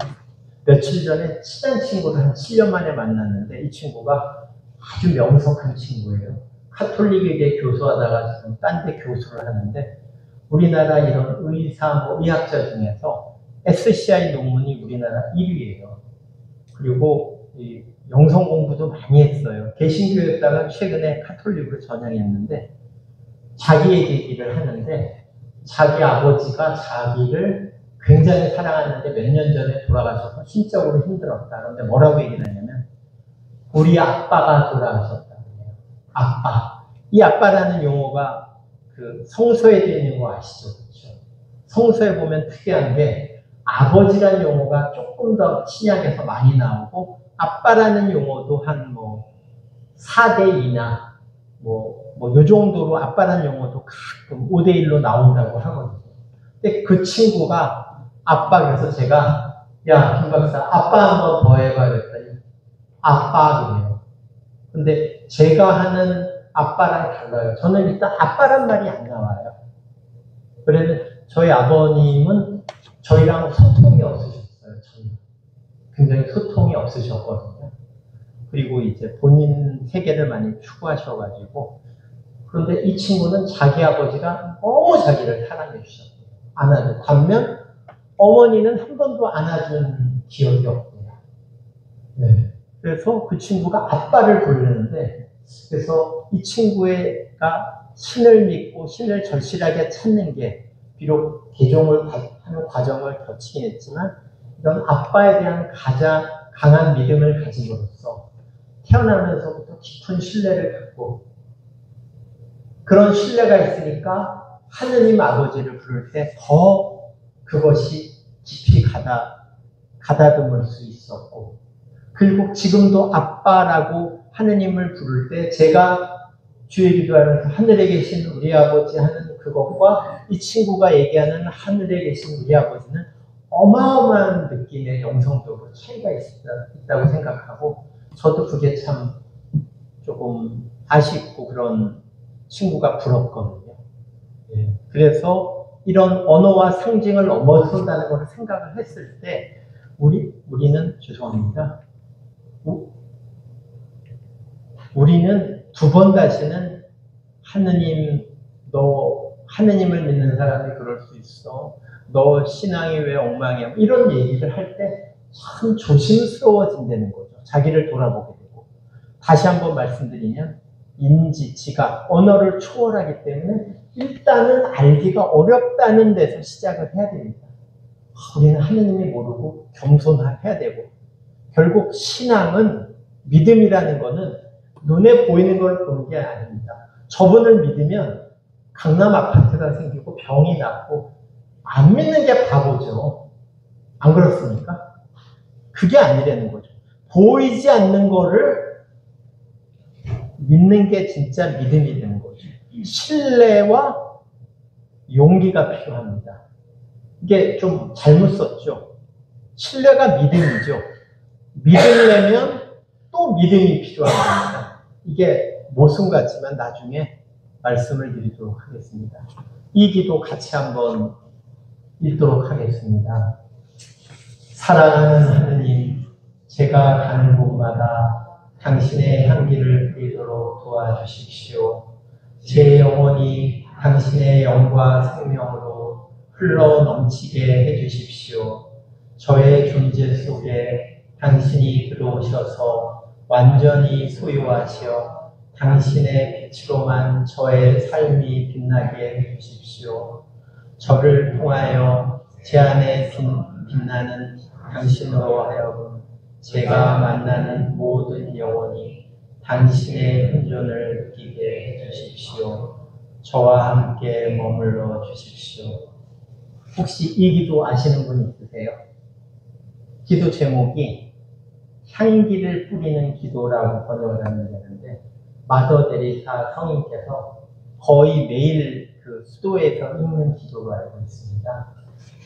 며칠 전에 친한 친구를 한 7년 만에 만났는데 이 친구가 아주 명석한 친구예요. 카톨릭에게 교수하다가 지금 딴 데 교수를 하는데 우리나라 이런 의사, 의학자 중에서 SCI 논문이 우리나라 1위예요. 그리고 이 영성 공부도 많이 했어요. 개신교였다가 최근에 카톨릭으로 전향했는데 자기 얘기를 하는데 자기 아버지가 자기를 굉장히 사랑하는데 몇 년 전에 돌아가셔서 심적으로 힘들었다. 그런데 뭐라고 얘기를 하냐면 우리 아빠가 돌아가셨다고 해요. 아빠. 이 아빠라는 용어가 그 성서에 되어 있는 거 아시죠? 그렇죠? 성서에 보면 특이한 게 아버지라는 용어가 조금 더 신약에서 많이 나오고 아빠라는 용어도 한 4대2나 요 정도로 아빠라는 용어도 가끔 5대1로 나온다고 하거든요. 근데 그 친구가 아빠 그래서 제가 야, 김 박사 아빠 한 번 더 해봐 그랬더니 아빠 그래요. 근데 제가 하는 아빠랑 달라요. 저는 일단 아빠란 말이 안 나와요. 그래서 저희 아버님은 저희랑 소통이 없으셨어요. 전혀. 굉장히 소통이 없으셨거든요. 그리고 이제 본인 세계를 많이 추구하셔가지고 그런데 이 친구는 자기 아버지가 너무 자기를 사랑해 주셨어요. 안아줘. 반면 어머니는 한 번도 안아준 기억이 없고요. 네. 그래서 그 친구가 아빠를 부르는데 그래서 이 친구가 신을 믿고 신을 절실하게 찾는 게 비록 개종을 하는 과정을 거치긴 했지만 이런 아빠에 대한 가장 강한 믿음을 가짐으로써 태어나면서부터 깊은 신뢰를 갖고 그런 신뢰가 있으니까 하느님 아버지를 부를 때 더 그것이 깊이 가다듬을 수 있었고 그리고 지금도 아빠라고 하느님을 부를 때 제가 주의 기도하면서 하늘에 계신 우리 아버지 하는 그것과 이 친구가 얘기하는 하늘에 계신 우리 아버지는 어마어마한 느낌의 영성적으로 차이가 있다고 생각하고 저도 그게 참 조금 아쉽고 그런 친구가 부럽거든요. 예. 그래서 이런 언어와 상징을 넘어선다는 걸 생각을 했을 때 우리는 죄송합니다. 우리는 두 번 다시는 하느님을 믿는 사람이 그럴 수 있어. 너 신앙이 왜 엉망이야? 이런 얘기를 할 때 참 조심스러워진다는 거죠. 자기를 돌아보게 되고. 다시 한번 말씀드리면 인지, 지각, 언어를 초월하기 때문에 일단은 알기가 어렵다는 데서 시작을 해야 됩니다. 우리는 하느님이 모르고 겸손해야 되고 결국 신앙은 믿음이라는 거는 눈에 보이는 걸 보는 게 아닙니다. 저분을 믿으면 강남 아파트가 생기고 병이 낫고 안 믿는 게 바보죠. 안 그렇습니까? 그게 아니라는 거죠. 보이지 않는 거를 믿는 게 진짜 믿음이 되는 거죠. 신뢰와 용기가 필요합니다. 이게 좀 잘못 썼죠. 신뢰가 믿음이죠. 믿으려면 또 믿음이 필요한 겁니다. 이게 모순 같지만 나중에 말씀을 드리도록 하겠습니다. 이 기도 같이 한번 읽도록 하겠습니다. 사랑하는 하느님, 제가 가는 곳마다 당신의 향기를 뿌리도록 도와주십시오. 제 영혼이 당신의 영과 생명으로 흘러 넘치게 해주십시오. 저의 존재 속에 당신이 들어오셔서 완전히 소유하시어 당신의 빛으로만 저의 삶이 빛나게 해주십시오. 저를 통하여 제 안에 빛나는 당신으로 하여금 제가 만나는 모든 영혼이 당신의 현존을 느끼게 해주십시오. 저와 함께 머물러 주십시오. 혹시 이 기도 아시는 분 있으세요? 기도 제목이 향기를 뿌리는 기도라고 번역을 하면 되는데 마더 데리사 성인께서 거의 매일 그 수도에서 읽는 기도로 알고 있습니다.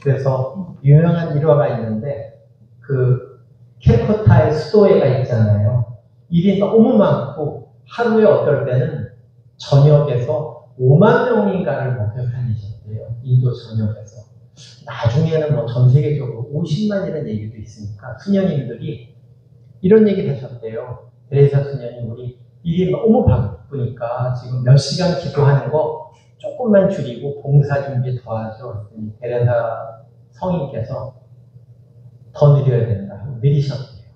그래서 유명한 일화가 있는데 그 캘커타의 수도회가 있잖아요. 일이 너무 많고 하루에 어떨 때는 전역에서 5만 명인가를 먹여 살리셨대요. 인도 전역에서. 나중에는 뭐 전 세계적으로 50만이라는 얘기도 있으니까 수녀님들이 이런 얘기를 하셨대요. 데레사 수녀님, 우리 일이 너무 바쁘니까 지금 몇 시간 기도하는 거 조금만 줄이고 봉사 준비 더 하죠. 데레사 성인께서 더 느려야 된다. 느리셨대요.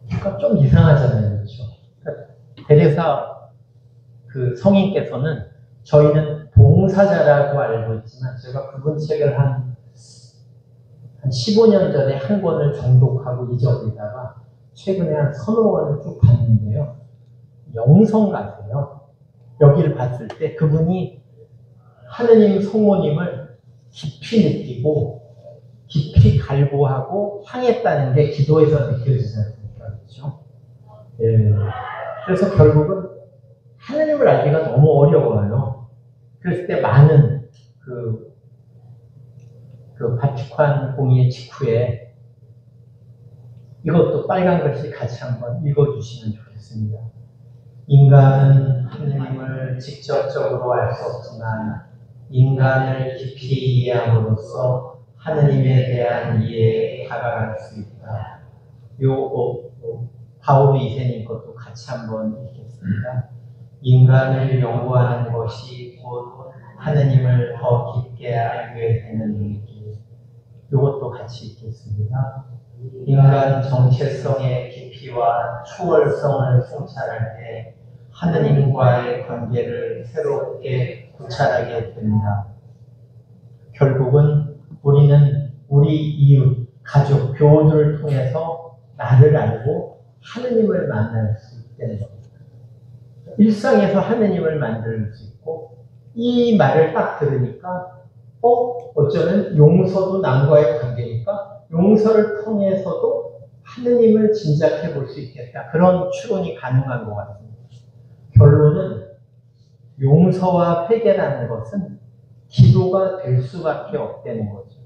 그러니까 좀 이상하잖아요. 그렇죠? 그러니까 데레사 그 성인께서는 저희는 봉사자라고 알고 있지만 제가 그분 책을 한 15년 전에 한 권을 정독하고 잊어버리다가 최근에 한 서너 권을 쭉 봤는데요. 영성가세요. 여기를 봤을 때 그분이 하느님 성모님을 깊이 느끼고 깊이 갈구하고 향했다는 게 기도에서 느껴지지 않습니까? 그렇죠? 예. 그래서 결국은 하느님을 알기가 너무 어려워요. 그랬을 때 많은 그 바티칸 공의 직후에 이것도 빨간 글씨 같이 한번 읽어주시면 좋겠습니다. 인간은 하느님을 직접적으로 알 수 없지만 인간을 깊이 이해함으로써 하느님에 대한 이해에 다가갈 수 있다. 바오로 이세님 것도 같이 한번 읽겠습니다. 인간을 연구하는 것이 곧 하느님을 더 깊게 알게 되는 길. 이것도 같이 읽겠습니다. 인간 정체성의 깊이와 추월성을 성찰할 때 하느님과의 관계를 새롭게 구찰하게 된다. 결국은 우리는 우리 이웃, 가족, 교우들을 통해서 나를 알고 하느님을 만날 수 있다는 겁니다. 일상에서 하느님을 만들 수 있고 이 말을 딱 들으니까 어쩌면 용서도 남과의 관계니까 용서를 통해서도 하느님을 짐작해 볼 수 있겠다. 그런 추론이 가능한 것 같습니다. 결론은 용서와 회개라는 것은 기도가 될 수밖에 없다는 거죠.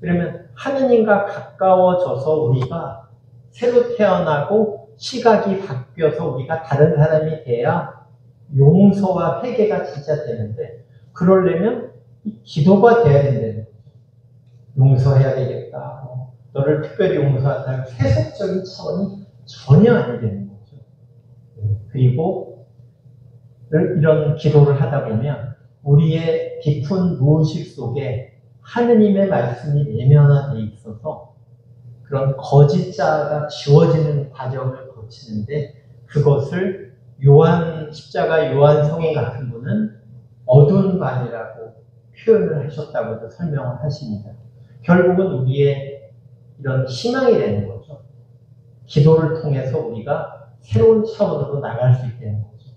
그러면 하느님과 가까워져서 우리가 새로 태어나고 시각이 바뀌어서 우리가 다른 사람이 돼야 용서와 회개가 진짜 되는데 그러려면 기도가 돼야 된다는 거죠. 용서해야 되겠다. 너를 특별히 용서한다는 세속적인 차원이 전혀 아니 되는 거죠. 그리고 이런 기도를 하다 보면 우리의 깊은 무의식 속에 하느님의 말씀이 내면화되어 있어서 그런 거짓자가 지워지는 과정을 거치는데 그것을 십자가 요한 성인 같은 분은 어두운 밤이라고 표현을 하셨다고도 설명을 하십니다. 결국은 우리의 이런 희망이 되는 거죠. 기도를 통해서 우리가 새로운 차원으로 나갈 수 있다는 거죠.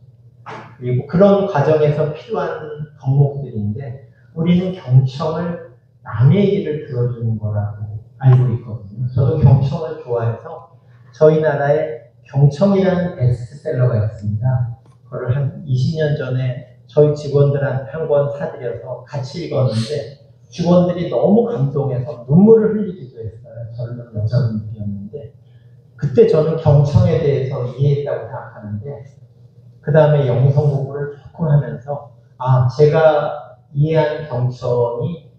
그리고 그런 과정에서 필요한 덕목들인데 우리는 경청을 남의 얘기를 들어주는 거라고 알고 있거든요. 저도 경청을 좋아해서 저희 나라에 경청이라는 베스트셀러가 있습니다. 그걸 한 20년 전에 저희 직원들한테 한 권 사드려서 같이 읽었는데 직원들이 너무 감동해서 눈물을 흘리기도 했어요. 젊은 여자분들이었는데 그때 저는 경청에 대해서 이해했다고 생각하는데 그 다음에 영성 공부를 조금 하면서 제가 이해한 경청이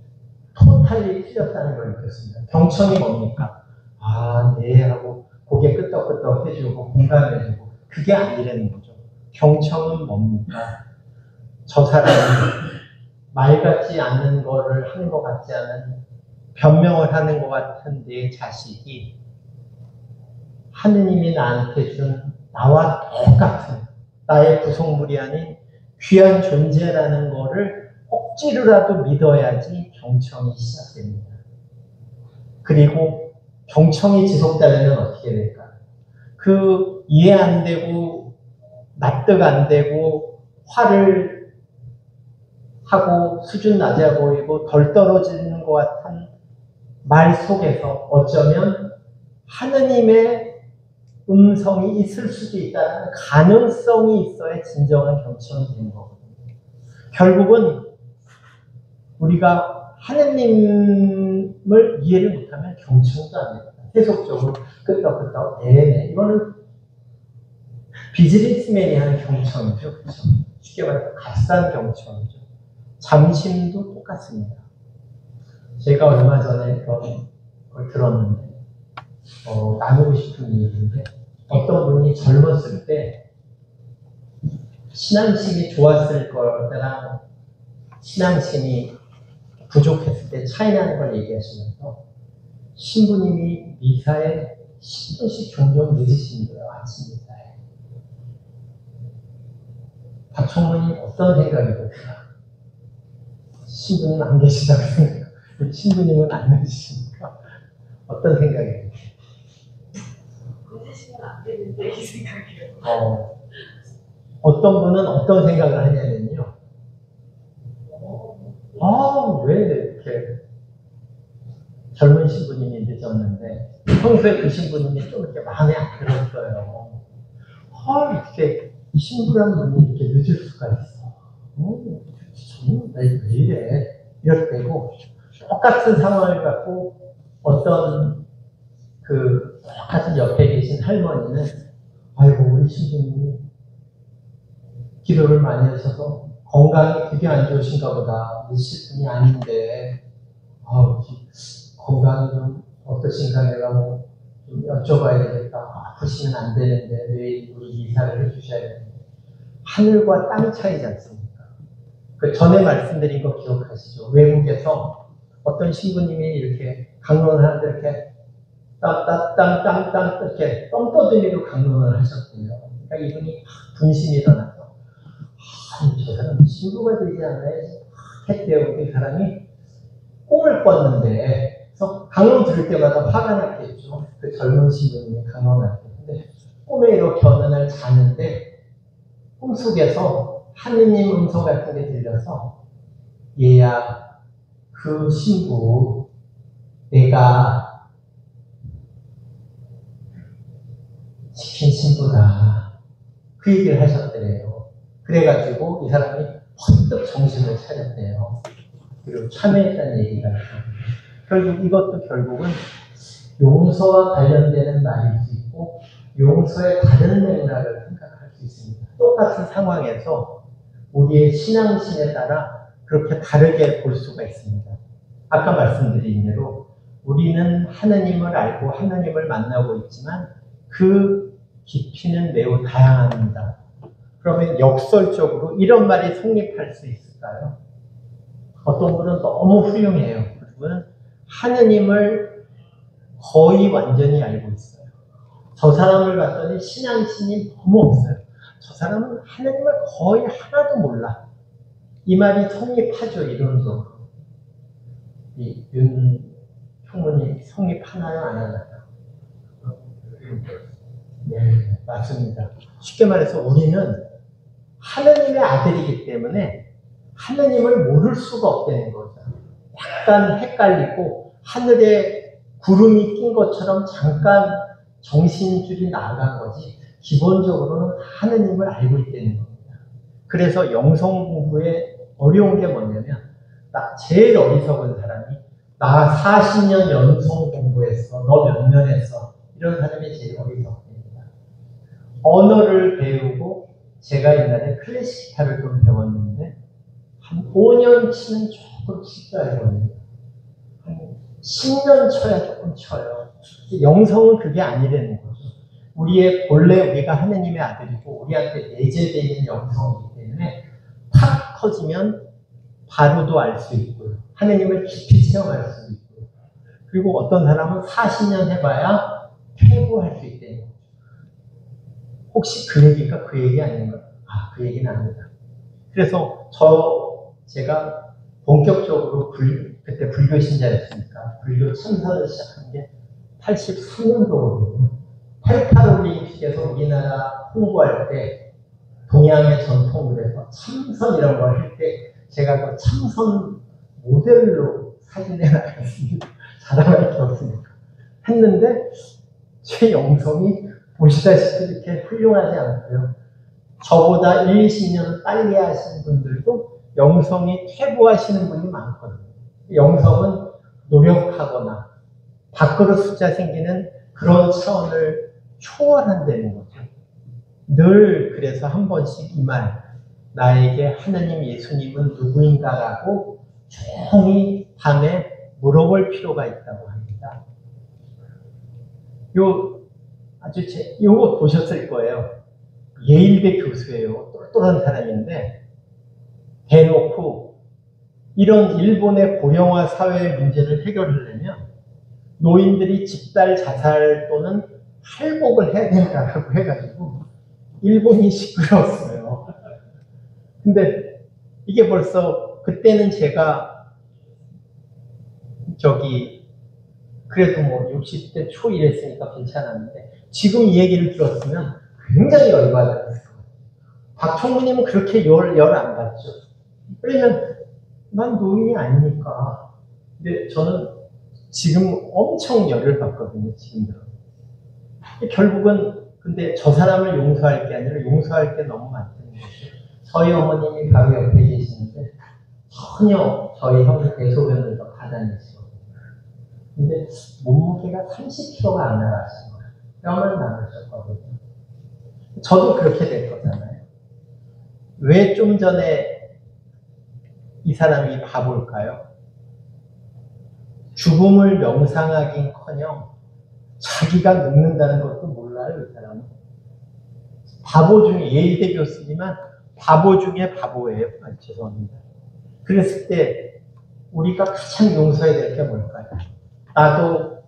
토탈리 틀렸다는 걸 느꼈습니다. 경청이 뭡니까? 네 하고 고개 끄덕끄덕 해주고 공감해주고 그게 아니라는 거죠. 경청은 뭡니까? 저 사람이 말 같지 않는 거를 하는 것 같지 않은 변명을 하는 것 같은 내 자식이 하느님이 나한테 준 나와 똑같은 나의 구성물이 아닌 귀한 존재라는 거를 억지로라도 믿어야지 경청이 시작됩니다. 그리고 경청이 지속되려면 어떻게 될까요? 그 이해 안 되고 납득 안 되고 화를 하고 수준 낮아 보이고 덜 떨어지는 것 같은 말 속에서 어쩌면 하느님의 음성이 있을 수도 있다는 가능성이 있어야 진정한 경청이 되는 거거든요. 결국은 우리가 하느님을 이해를 못하면 경청도 안 됩니다. 계속적으로 끄떡끄떡 내내 이거는 비즈니스맨이 하는 경청이죠. 그렇죠? 쉽게 말해서 값싼 경청이죠. 잠심도 똑같습니다. 제가 얼마 전에 그런 걸 들었는데 나누고 싶은 얘기인데 어떤 분이 젊었을 때 신앙심이 좋았을 거랑 신앙심이 부족했을 때 차이 나는 걸 얘기하시면서 신부님이 미사에 10분씩 종종 늦으신대요. 아침 미사에. 박총무님 어떤 생각이 드세요? 신부님 안 계시다고 생각해요. 신부님은 안 늦으십니까? 어떤 생각이 드세요? 늦으시면 안 되는데 이 생각이에요. 어떤 분은 어떤 생각을 하냐면요. 왜 이렇게 젊은 신부님이 늦었는데 평소에 그 신부님이 좀 이렇게 마음에 안 들었어요. 이렇게 신부란 분이 이렇게 늦을 수가 있어. 저는 왜 이래? 이럴 때고 똑같은 상황을 갖고 어떤 똑같은 옆에 계신 할머니는 아이고 우리 신부님이 기도를 많이 하셔서 건강이 되게 안 좋으신가 보다. 늦으실 분이 아닌데 건강이 좀 어떠신가 내가 좀 여쭤봐야 되겠다. 아프시면 안 되는데 내일 우리 이사를 해주셔야 되는데 하늘과 땅 차이지 않습니까? 그 전에 말씀드린 거 기억하시죠? 외국에서 어떤 신부님이 이렇게 강론을 하는데 이렇게 땅땅땅땅땅 이렇게 똥떠들이로 강론을 하셨대요. 그러니까 이분이 분심이 일어나서 저 사람 신부가 되지 않아야지 했대요. 그 사람이 꿈을 꿨는데 그래서 강론 들을 때마다 화가 났겠죠. 그 젊은 신부님이 강론할 때. 근데 꿈에 이렇게 어느 날 자는데 꿈속에서 하느님 음성 같은 게 들려서 얘야 그 신부 내가 시킨 신부다. 그 얘기를 하셨더래요. 그래가지고 이 사람이 번뜩 정신을 차렸대요. 그리고 참여했다는 얘기가 있어요. 이것도 결국은 용서와 관련되는 말일 수 있고 용서의 다른 맥락을 생각할 수 있습니다. 똑같은 상황에서 우리의 신앙심에 따라 그렇게 다르게 볼 수가 있습니다. 아까 말씀드린 대로 우리는 하느님을 알고 하느님을 만나고 있지만 그 깊이는 매우 다양합니다. 그러면 역설적으로 이런 말이 성립할 수 있을까요? 어떤 분은 너무 훌륭해요. 그분은 하느님을 거의 완전히 알고 있어요. 저 사람을 봤더니 신앙심이 너무 없어요. 저 사람은 하느님을 거의 하나도 몰라. 이 말이 성립하죠, 이론적으로. 윤 총무님 성립하나요, 안 하나요? 네, 맞습니다. 쉽게 말해서 우리는 하느님의 아들이기 때문에 하느님을 모를 수가 없다는 거죠. 약간 헷갈리고 하늘에 구름이 낀 것처럼 잠깐 정신줄이 나간 거지 기본적으로는 하느님을 알고 있다는 겁니다. 그래서 영성 공부에 어려운 게 뭐냐면 제일 어리석은 사람이 나 40년 영성 공부했어. 너 몇 년 했어. 이런 사람이 제일 어리석습니다. 언어를 배우고 제가 옛날에 클래식 기타를 좀 배웠는데 한 5년 치면 조금 칠 줄 알거든요. 한 10년 쳐야 조금 쳐요. 영성은 그게 아니라는 거죠. 본래 우리가 하느님의 아들이고 우리한테 내재되어 있는 영성이기 때문에 탁 터지면 바로도 알 수 있고요. 하느님을 깊이 체험할 수 있고요. 그리고 어떤 사람은 40년 해봐야 퇴보할 수 있다는 거죠. 혹시 그 얘기가 그 얘기 아닌가? 그 얘기는 아니다. 그래서 제가 본격적으로 그때 불교 신자였으니까 불교 참선을 시작한 게 83년도거든요. 88올림픽에서 우리나라 홍보할 때 동양의 전통으로 참선 이런 걸 할 때 제가 그 참선 모델로 사진에 나갔습니다. 자랑할 게 없으니까. 했는데 제 영성이 보시다시피 이렇게 훌륭하지 않고요. 저보다 1, 20년 빨리 하시는 분들도 영성이 퇴보하시는 분이 많거든요. 영성은 노력하거나 밖으로 숫자 생기는 그런 차원을 초월한다는 거죠. 늘 그래서 한 번씩 이 말, 나에게 하느님 예수님은 누구인가라고 조용히 밤에 물어볼 필요가 있다고 합니다. 요거 보셨을 거예요. 예일대 교수예요. 똘똘한 사람인데 대놓고 이런 일본의 고령화 사회의 문제를 해결하려면 노인들이 집단 자살 또는 할복을 해야 된다고 해가지고 일본이 시끄러웠어요. 근데 이게 벌써 그때는 제가 그래도 뭐 60대 초 이랬으니까 괜찮았는데 지금 이 얘기를 들었으면 굉장히 열받았어요. 박총무님은 그렇게 열 안 받죠. 왜냐면 난 노인이 아니니까. 근데 저는 지금 엄청 열을 받거든요. 지금도. 결국은 근데 저 사람을 용서할 게 아니라 용서할 게 너무 많다는 거죠. 저희 어머님이 바로 옆에 계시는데 전혀 저희 형이 대소변을 더 받아내시거든요. 근데 몸무게가 30kg가 안 나가신 거예요. 뼈만 나가셨거든요. 저도 그렇게 될 거잖아요. 왜 좀 전에 이 사람이 바볼까요? 죽음을 명상하긴커녕 자기가 늙는다는 것도 몰라요, 이 사람은. 바보 중에, 예일대 교수지만 바보 중에 바보예요. 죄송합니다. 그랬을 때 우리가 가장 용서해야 될 게 뭘까요? 나도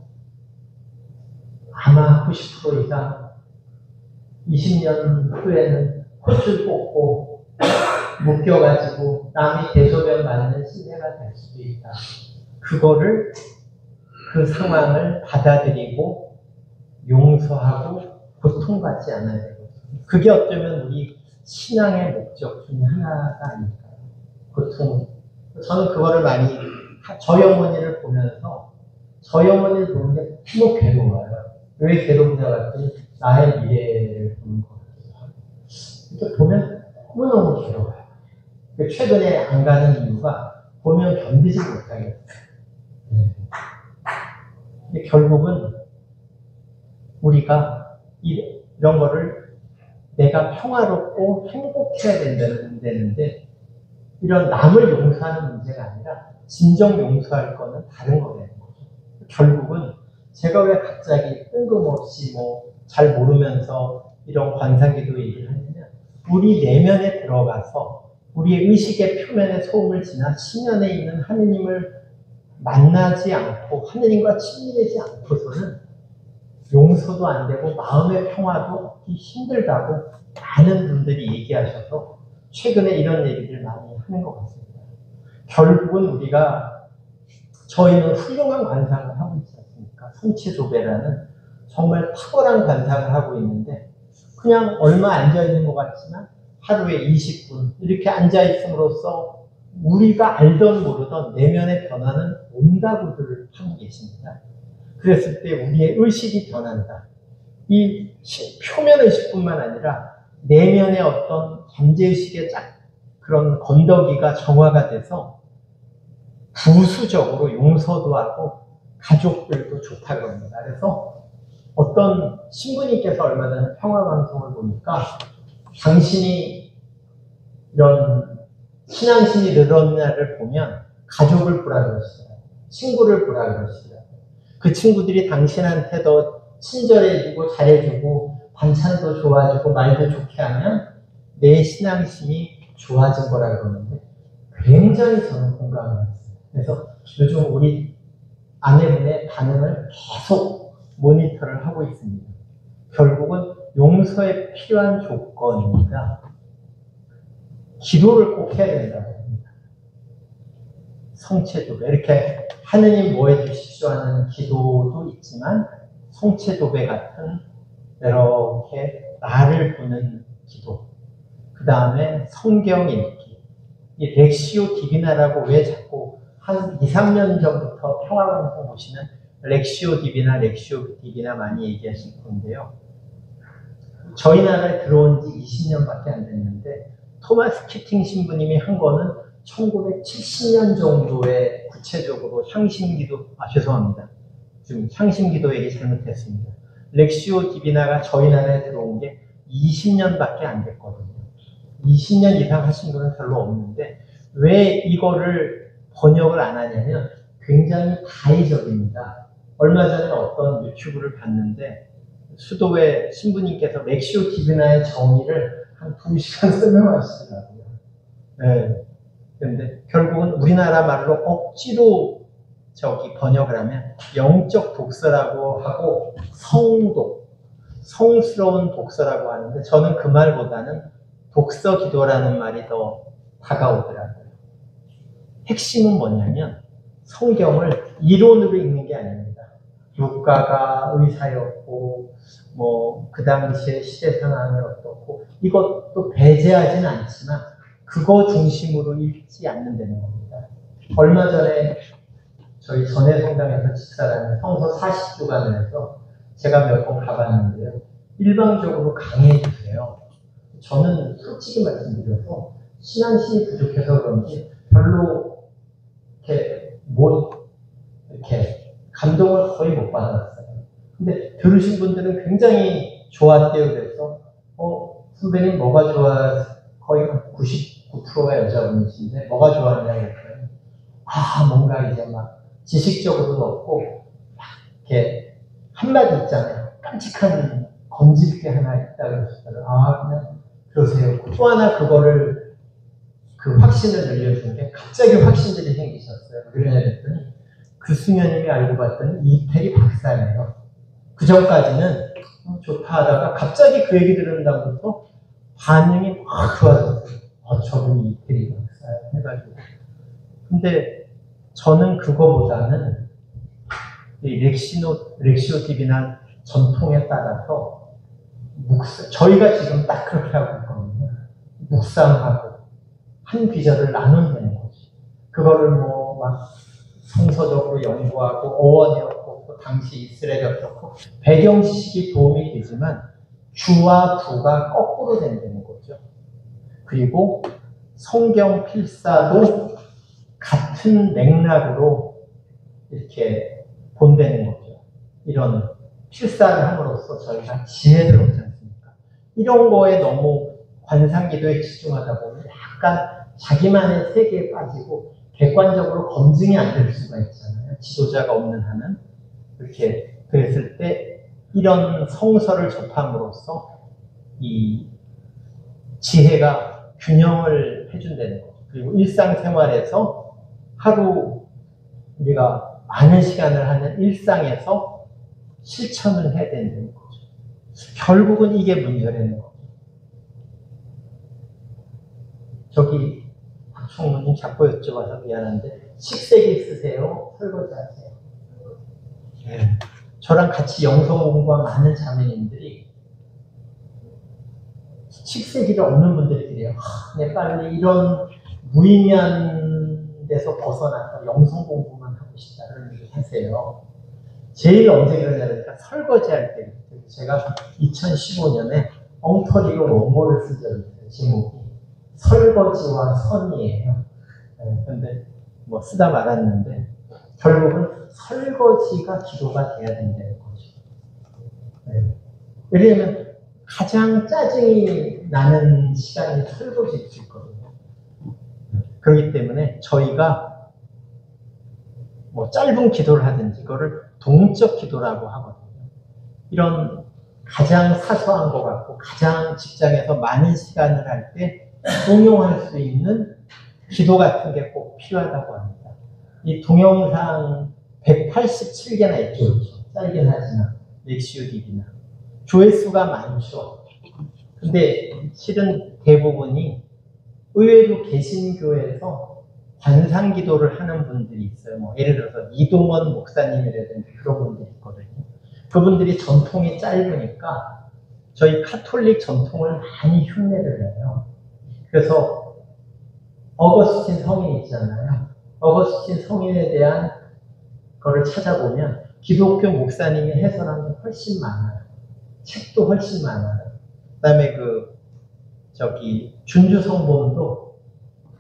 아마 90% 이상 20년 후에는 콧줄 뽑고 묶여가지고 남이 대소변 맞는 시대가 될 수도 있다. 그거를 그 상황을 받아들이고 용서하고 고통받지 않아야 되거든요. 그게 어쩌면 우리 신앙의 목적 중에 하나가 아닐까요? 고통. 저는 그거를 많이 저희 어머니를 보면서 저희 어머니를 보는데 너무 괴로워요. 왜 괴롭냐 봤더니 나의 미래를 보는 거예요. 이렇게 보면 너무너무 괴로워요. 최근에 안 가는 이유가 보면 견디지 못하겠어요. 근데 결국은 우리가 이런 거를 내가 평화롭고 행복해야 된다는데 이런 남을 용서하는 문제가 아니라 진정 용서할 거는 다른 거라는 거죠. 결국은 제가 왜 갑자기 뜬금없이 잘 모르면서 이런 관상기도 얘기를 하냐면 우리 내면에 들어가서 우리의 의식의 표면에 소음을 지나 심연에 있는 하느님을 만나지 않고 하느님과 친밀하지 않고서는 용서도 안 되고 마음의 평화도 얻기 힘들다고 많은 분들이 얘기하셔서 최근에 이런 얘기를 많이 하는 것 같습니다. 결국은 저희는 훌륭한 관상을 하고 있지 않습니까? 성취조배라는 정말 탁월한 관상을 하고 있는데 그냥 얼마 앉아있는 것 같지만 하루에 20분 이렇게 앉아있음으로써 우리가 알던 모르던 내면의 변화는 온다고들 하고 계십니다. 그랬을 때 우리의 의식이 변한다. 이 표면 의식뿐만 아니라 내면의 어떤 잠재의식의 그런 건더기가 정화가 돼서 부수적으로 용서도 하고 가족들도 좋다고 합니다. 그래서 어떤 신부님께서 얼마 전에 평화방송을 보니까 당신이 이런 신앙심이 늘어난 날을 보면 가족을 보라 그러시더라고요. 친구를 보라 그러시더라고요. 그 친구들이 당신한테 더 친절해지고 잘해주고 반찬도 좋아지고 말도 좋게 하면 내 신앙심이 좋아진 거라 그러는데 굉장히 저는 공감을 했어요. 그래서 요즘 우리 아내분의 반응을 계속 모니터를 하고 있습니다. 결국은 용서에 필요한 조건입니다. 기도를 꼭 해야 된다고 합니다. 성체도배 이렇게 하느님 뭐 해주십시오 하는 기도도 있지만 성체도배 같은 이렇게 나를 보는 기도, 그 다음에 성경 읽기. 이 렉시오 디비나라고 왜 자꾸 한 2, 3년 전부터 평화방송 보시면 렉시오 디비나 많이 얘기하실 건데요. 저희 나라에 들어온 지 20년밖에 안 됐는데 토마스 키팅 신부님이 한 거는 1970년 정도에 구체적으로 향신기도, 죄송합니다. 지금 향신기도 얘기 잘못했습니다. 렉시오 디비나가 저희 나라에 들어온 게 20년밖에 안 됐거든요. 20년 이상 하신 분은 별로 없는데 왜 이거를 번역을 안 하냐면 굉장히 다의적입니다. 얼마 전에 어떤 유튜브를 봤는데 수도의 신부님께서 렉시오 디비나의 정의를 한 2시간 설명하시더라고요. 네. 근데 결국은 우리나라 말로 억지로 번역을 하면 영적 독서라고 하고 성독, 성스러운 독서라고 하는데 저는 그 말보다는 독서 기도라는 말이 더 다가오더라고요. 핵심은 뭐냐면 성경을 이론으로 읽는 게 아닙니다. 루카가 의사였고 그 당시의 시대 상황이 어떻고 이것도 배제하지는 않지만 그거 중심으로 읽지 않는다는 겁니다. 얼마 전에 저희 전해 성당에서 집사라는 성서 40주간을 해서 제가 몇 번 가봤는데요. 일방적으로 강의해 주세요. 저는 솔직히 말씀드려서 신앙심이 부족해서 그런지 별로 이렇게 감동을 거의 못 받았어요. 근데 들으신 분들은 굉장히 좋았대요. 그래서 선배님 뭐가 좋아? 거의 99%가 여자분이신데 뭐가 좋아하냐고 했더니 뭔가 이제 막 지식적으로도 없고 막 이렇게 한마디 있잖아요. 깜찍한 건질 게 하나 있다 그러시더라고요. 그냥 그러세요. 또 하나 그거를 그 확신을 늘려준 게 갑자기 확신들이 생기셨어요. 그러냐 했더니 그 수녀님이 알고 봤더니 이태리 박사예요. 그 전까지는 좋다 하다가 갑자기 그 얘기 들은 다음부터 반응이 확 좋아졌어요. 저분이 이태리 박사야 해가지고. 근데 저는 그거보다는 이 렉시오 디비나 전통에 따라서 저희가 지금 딱 그렇게 하고 있거든요. 묵상하고 한 귀절을 나눈다는 거지. 그거를 막 성서적으로 연구하고 어원이 어떻고 당시 이스라엘이 어떻고 배경 지식이 도움이 되지만 주와 구가 거꾸로 된다는 거죠. 그리고 성경 필사도 같은 맥락으로 이렇게 본다는 거죠. 이런 필사를 함으로써 저희가 지혜를 얻지 않습니까? 이런 거에 너무 관상기도에 집중하다 보면 약간 자기만의 세계에 빠지고 객관적으로 검증이 안 될 수가 있잖아요. 지도자가 없는 한은. 이렇게 그랬을 때 이런 성서를 접함으로써 이 지혜가 균형을 해준다는 거죠. 그리고 일상생활에서 하루 우리가 많은 시간을 하는 일상에서 실천을 해야 된다는 거죠. 결국은 이게 문제라는 거죠. 저기 박총무님 자꾸 여쭤봐서 미안한데 식세기 쓰세요? 설거지 하세요? 네. 저랑 같이 영성 공부한 많은 자매님들이 식세기를 없는 분들이 그래요. 네, 빨리 이런 무의미한 데서 벗어나서 영성 공부만 하고 싶다는 얘기를 하세요. 제일 언제 그러냐니까 설거지 할 때. 제가 2015년에 엉터리로 원고를 쓴 적이 있어요. 제목이 설거지와 선이에요. 근데 쓰다 말았는데 결국은 설거지가 기도가 돼야 된다는 거죠. 왜냐하면 가장 짜증이 나는 시간이 설거지일 수 있거든요. 그렇기 때문에 저희가 짧은 기도를 하든지 이거를 동적 기도라고 하거든요. 이런 가장 사소한 것 같고 가장 직장에서 많은 시간을 할 때 응용할 수 있는 기도 같은 게 꼭 필요하다고 합니다. 이 동영상 187개나 있죠. 짧긴 하지만 렉시오 디비나 조회수가 많죠. 근데 실은 대부분이 의외로 개신교에서 관상기도를 하는 분들이 있어요. 예를 들어서 이동원 목사님이라든지 그런 분들이 있거든요. 그분들이 전통이 짧으니까 저희 카톨릭 전통을 많이 흉내를 내요. 그래서 어거스틴 성인 있잖아요. 어거스틴 성인에 대한 거를 찾아보면 기독교 목사님이 해설한 게 훨씬 많아요. 책도 훨씬 많아요. 그다음에 준주 성본도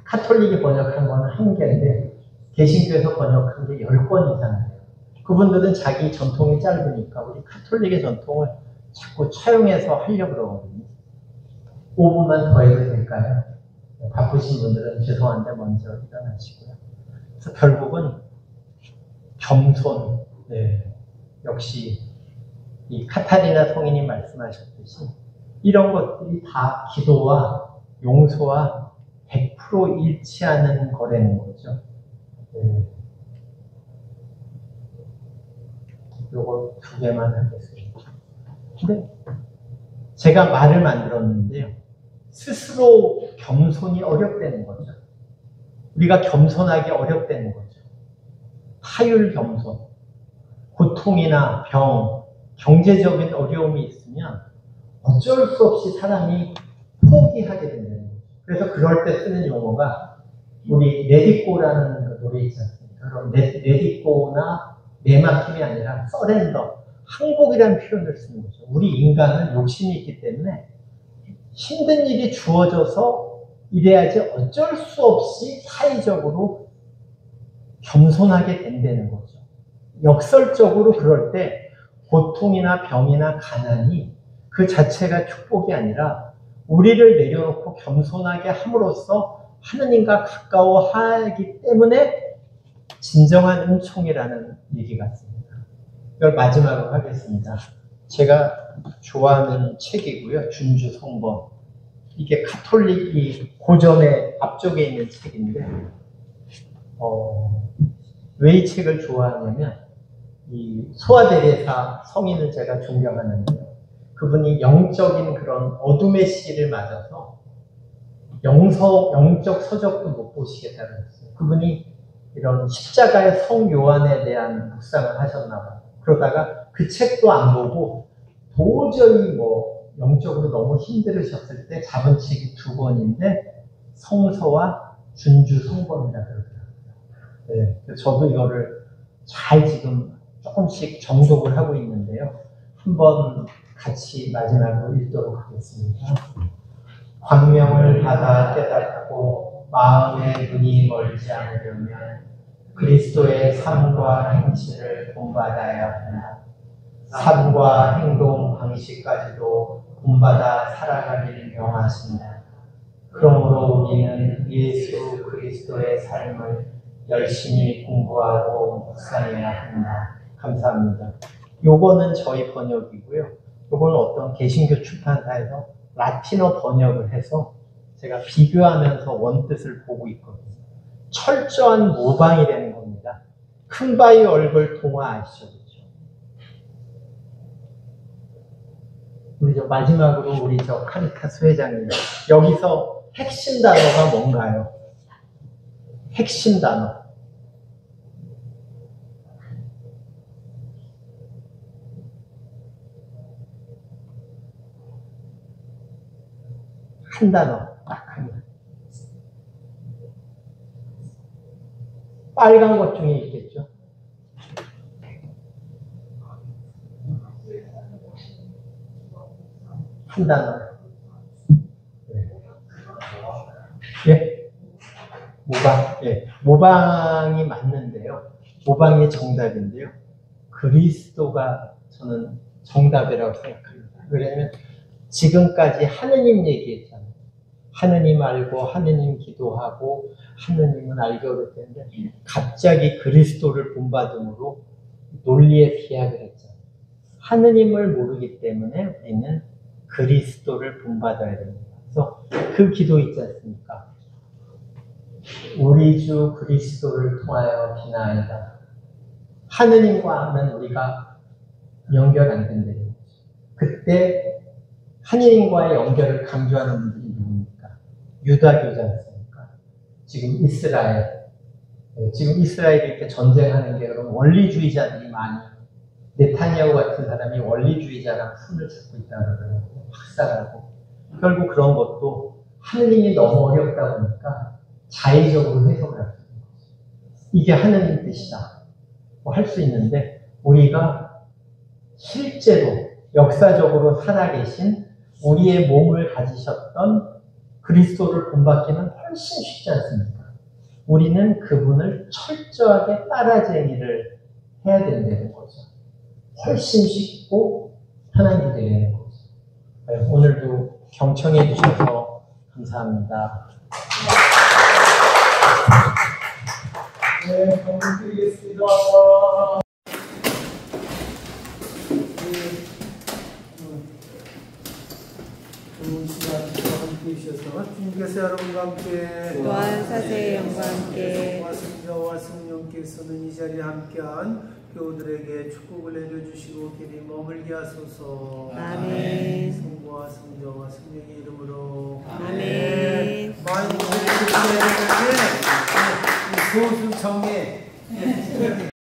카톨릭이 번역한 거는 한 개인데 개신교에서 번역한 게 10권 이상이에요. 그분들은 자기 전통이 짧으니까 우리 카톨릭의 전통을 자꾸 차용해서 하려고 그러거든요. 5분만 더 해도 될까요? 바쁘신 분들은 죄송한데 먼저 일어나시고요. 그래서 결국은 겸손, 네. 역시 이 카타리나 성인이 말씀하셨듯이 이런 것들이 다 기도와 용서와 100% 일치하는 거라는 거죠. 네. 요거 2개만 하겠습니다. 근데 제가 말을 만들었는데요. 스스로 겸손이 어렵다는 거죠. 우리가 겸손하기 어렵다는 거죠. 타율 겸손, 고통이나 병, 경제적인 어려움이 있으면 어쩔 수 없이 사람이 포기하게 된다는 거죠. 그래서 그럴 때 쓰는 용어가 우리 레디꼬라는 노래 있지 않습니까? 그럼 레디꼬나 내맡김이 아니라 서렌더, 항복이라는 표현을 쓰는 거죠. 우리 인간은 욕심이 있기 때문에 힘든 일이 주어져서 이래야지 어쩔 수 없이 사회적으로 겸손하게 된다는 거죠. 역설적으로 그럴 때 고통이나 병이나 가난이 그 자체가 축복이 아니라 우리를 내려놓고 겸손하게 함으로써 하느님과 가까워하기 때문에 진정한 은총이라는 얘기 같습니다. 이걸 마지막으로 하겠습니다. 제가 좋아하는 책이고요. 준주 성본. 이게 카톨릭이 고전의 앞쪽에 있는 책인데 왜 이 책을 좋아하냐면 이 소아데레사 성인을 제가 존경하는데요. 그분이 영적인 그런 어둠의 시기를 맞아서 영적 서적도 못 보시겠다고 했어요. 그분이 이런 십자가의 성 요한에 대한 묵상을 하셨나 봐요. 그러다가 그 책도 안 보고 도저히 영적으로 너무 힘들으셨을 때 잡은 책이 2권인데 성서와 준주 성본이라 그러더라고요. 네, 저도 이거를 잘 지금 조금씩 정독을 하고 있는데요. 한번 같이 마지막으로 읽도록 하겠습니다. 광명을 받아 깨닫고 마음의 눈이 멀지 않으려면 그리스도의 삶과 행실을 본받아야 한다. 삶과 행동 방식까지도 본받아 살아가기를 명하신다. 그러므로 우리는 예수 그리스도의 삶을 열심히 공부하고 묵상해야 한다. 감사합니다. 요거는 저희 번역이고요. 요거는 어떤 개신교 출판사에서 라틴어 번역을 해서 제가 비교하면서 원뜻을 보고 있거든요. 철저한 모방이 되는 겁니다. 큰바위 얼굴 동화 아시죠? 그렇죠? 우리 마지막으로 우리 카리타스 회장님, 여기서 핵심 단어가 뭔가요? 핵심 단어. 한 단어, 딱 한 단어. 빨간 것 중에 있겠죠? 한 단어. 예? 모방. 예. 모방이 맞는데요. 모방이 정답인데요. 그리스도가 저는 정답이라고 생각합니다. 왜냐하면 지금까지 하느님 얘기했잖아요. 하느님 알고 하느님 기도하고 하느님은 알고 그랬는데 갑자기 그리스도를 본받음으로 논리에 비약을 했잖아요. 하느님을 모르기 때문에 우리는 그리스도를 본받아야 됩니다. 그래서 그 기도 있지 않습니까? 우리 주 그리스도를 통하여 비나이다. 하느님과는 우리가 연결 안 된다는 거죠. 그때 하느님과의 연결을 강조하는 분들이 누굽니까? 유다교지 않습니까? 지금 이스라엘. 지금 이스라엘이 이렇게 전쟁하는 게 그럼 원리주의자들이 많이, 네타냐후 같은 사람이 원리주의자랑 손을 잡고 있다 그러더라고요. 학살하고. 결국 그런 것도 하느님이 너무 어렵다 보니까 자의적으로 해석을 할 수 있는 거죠. 이게 하느님 뜻이다. 할 수 있는데 우리가 실제로 역사적으로 살아계신 우리의 몸을 가지셨던 그리스도를 본받기는 훨씬 쉽지 않습니까? 우리는 그분을 철저하게 따라쟁이를 해야 된다는 거죠. 훨씬 쉽고 편한 길이 되는 거죠. 오늘도 경청해 주셔서 감사합니다. 네, 감사드리겠습니다. 좋은 시간 함께 해주셔서 주님께서 여러분과 함께 또한 사세의 영과 함께 성부와 성자와 성령께서는 이 자리에 함께한 교우들에게 축복을 내려주시고 길이 머물게 하소서. 아멘. 성부와 성자와 성령의 이름으로 아멘. 많이 모여주셔야 되는데 소수 정에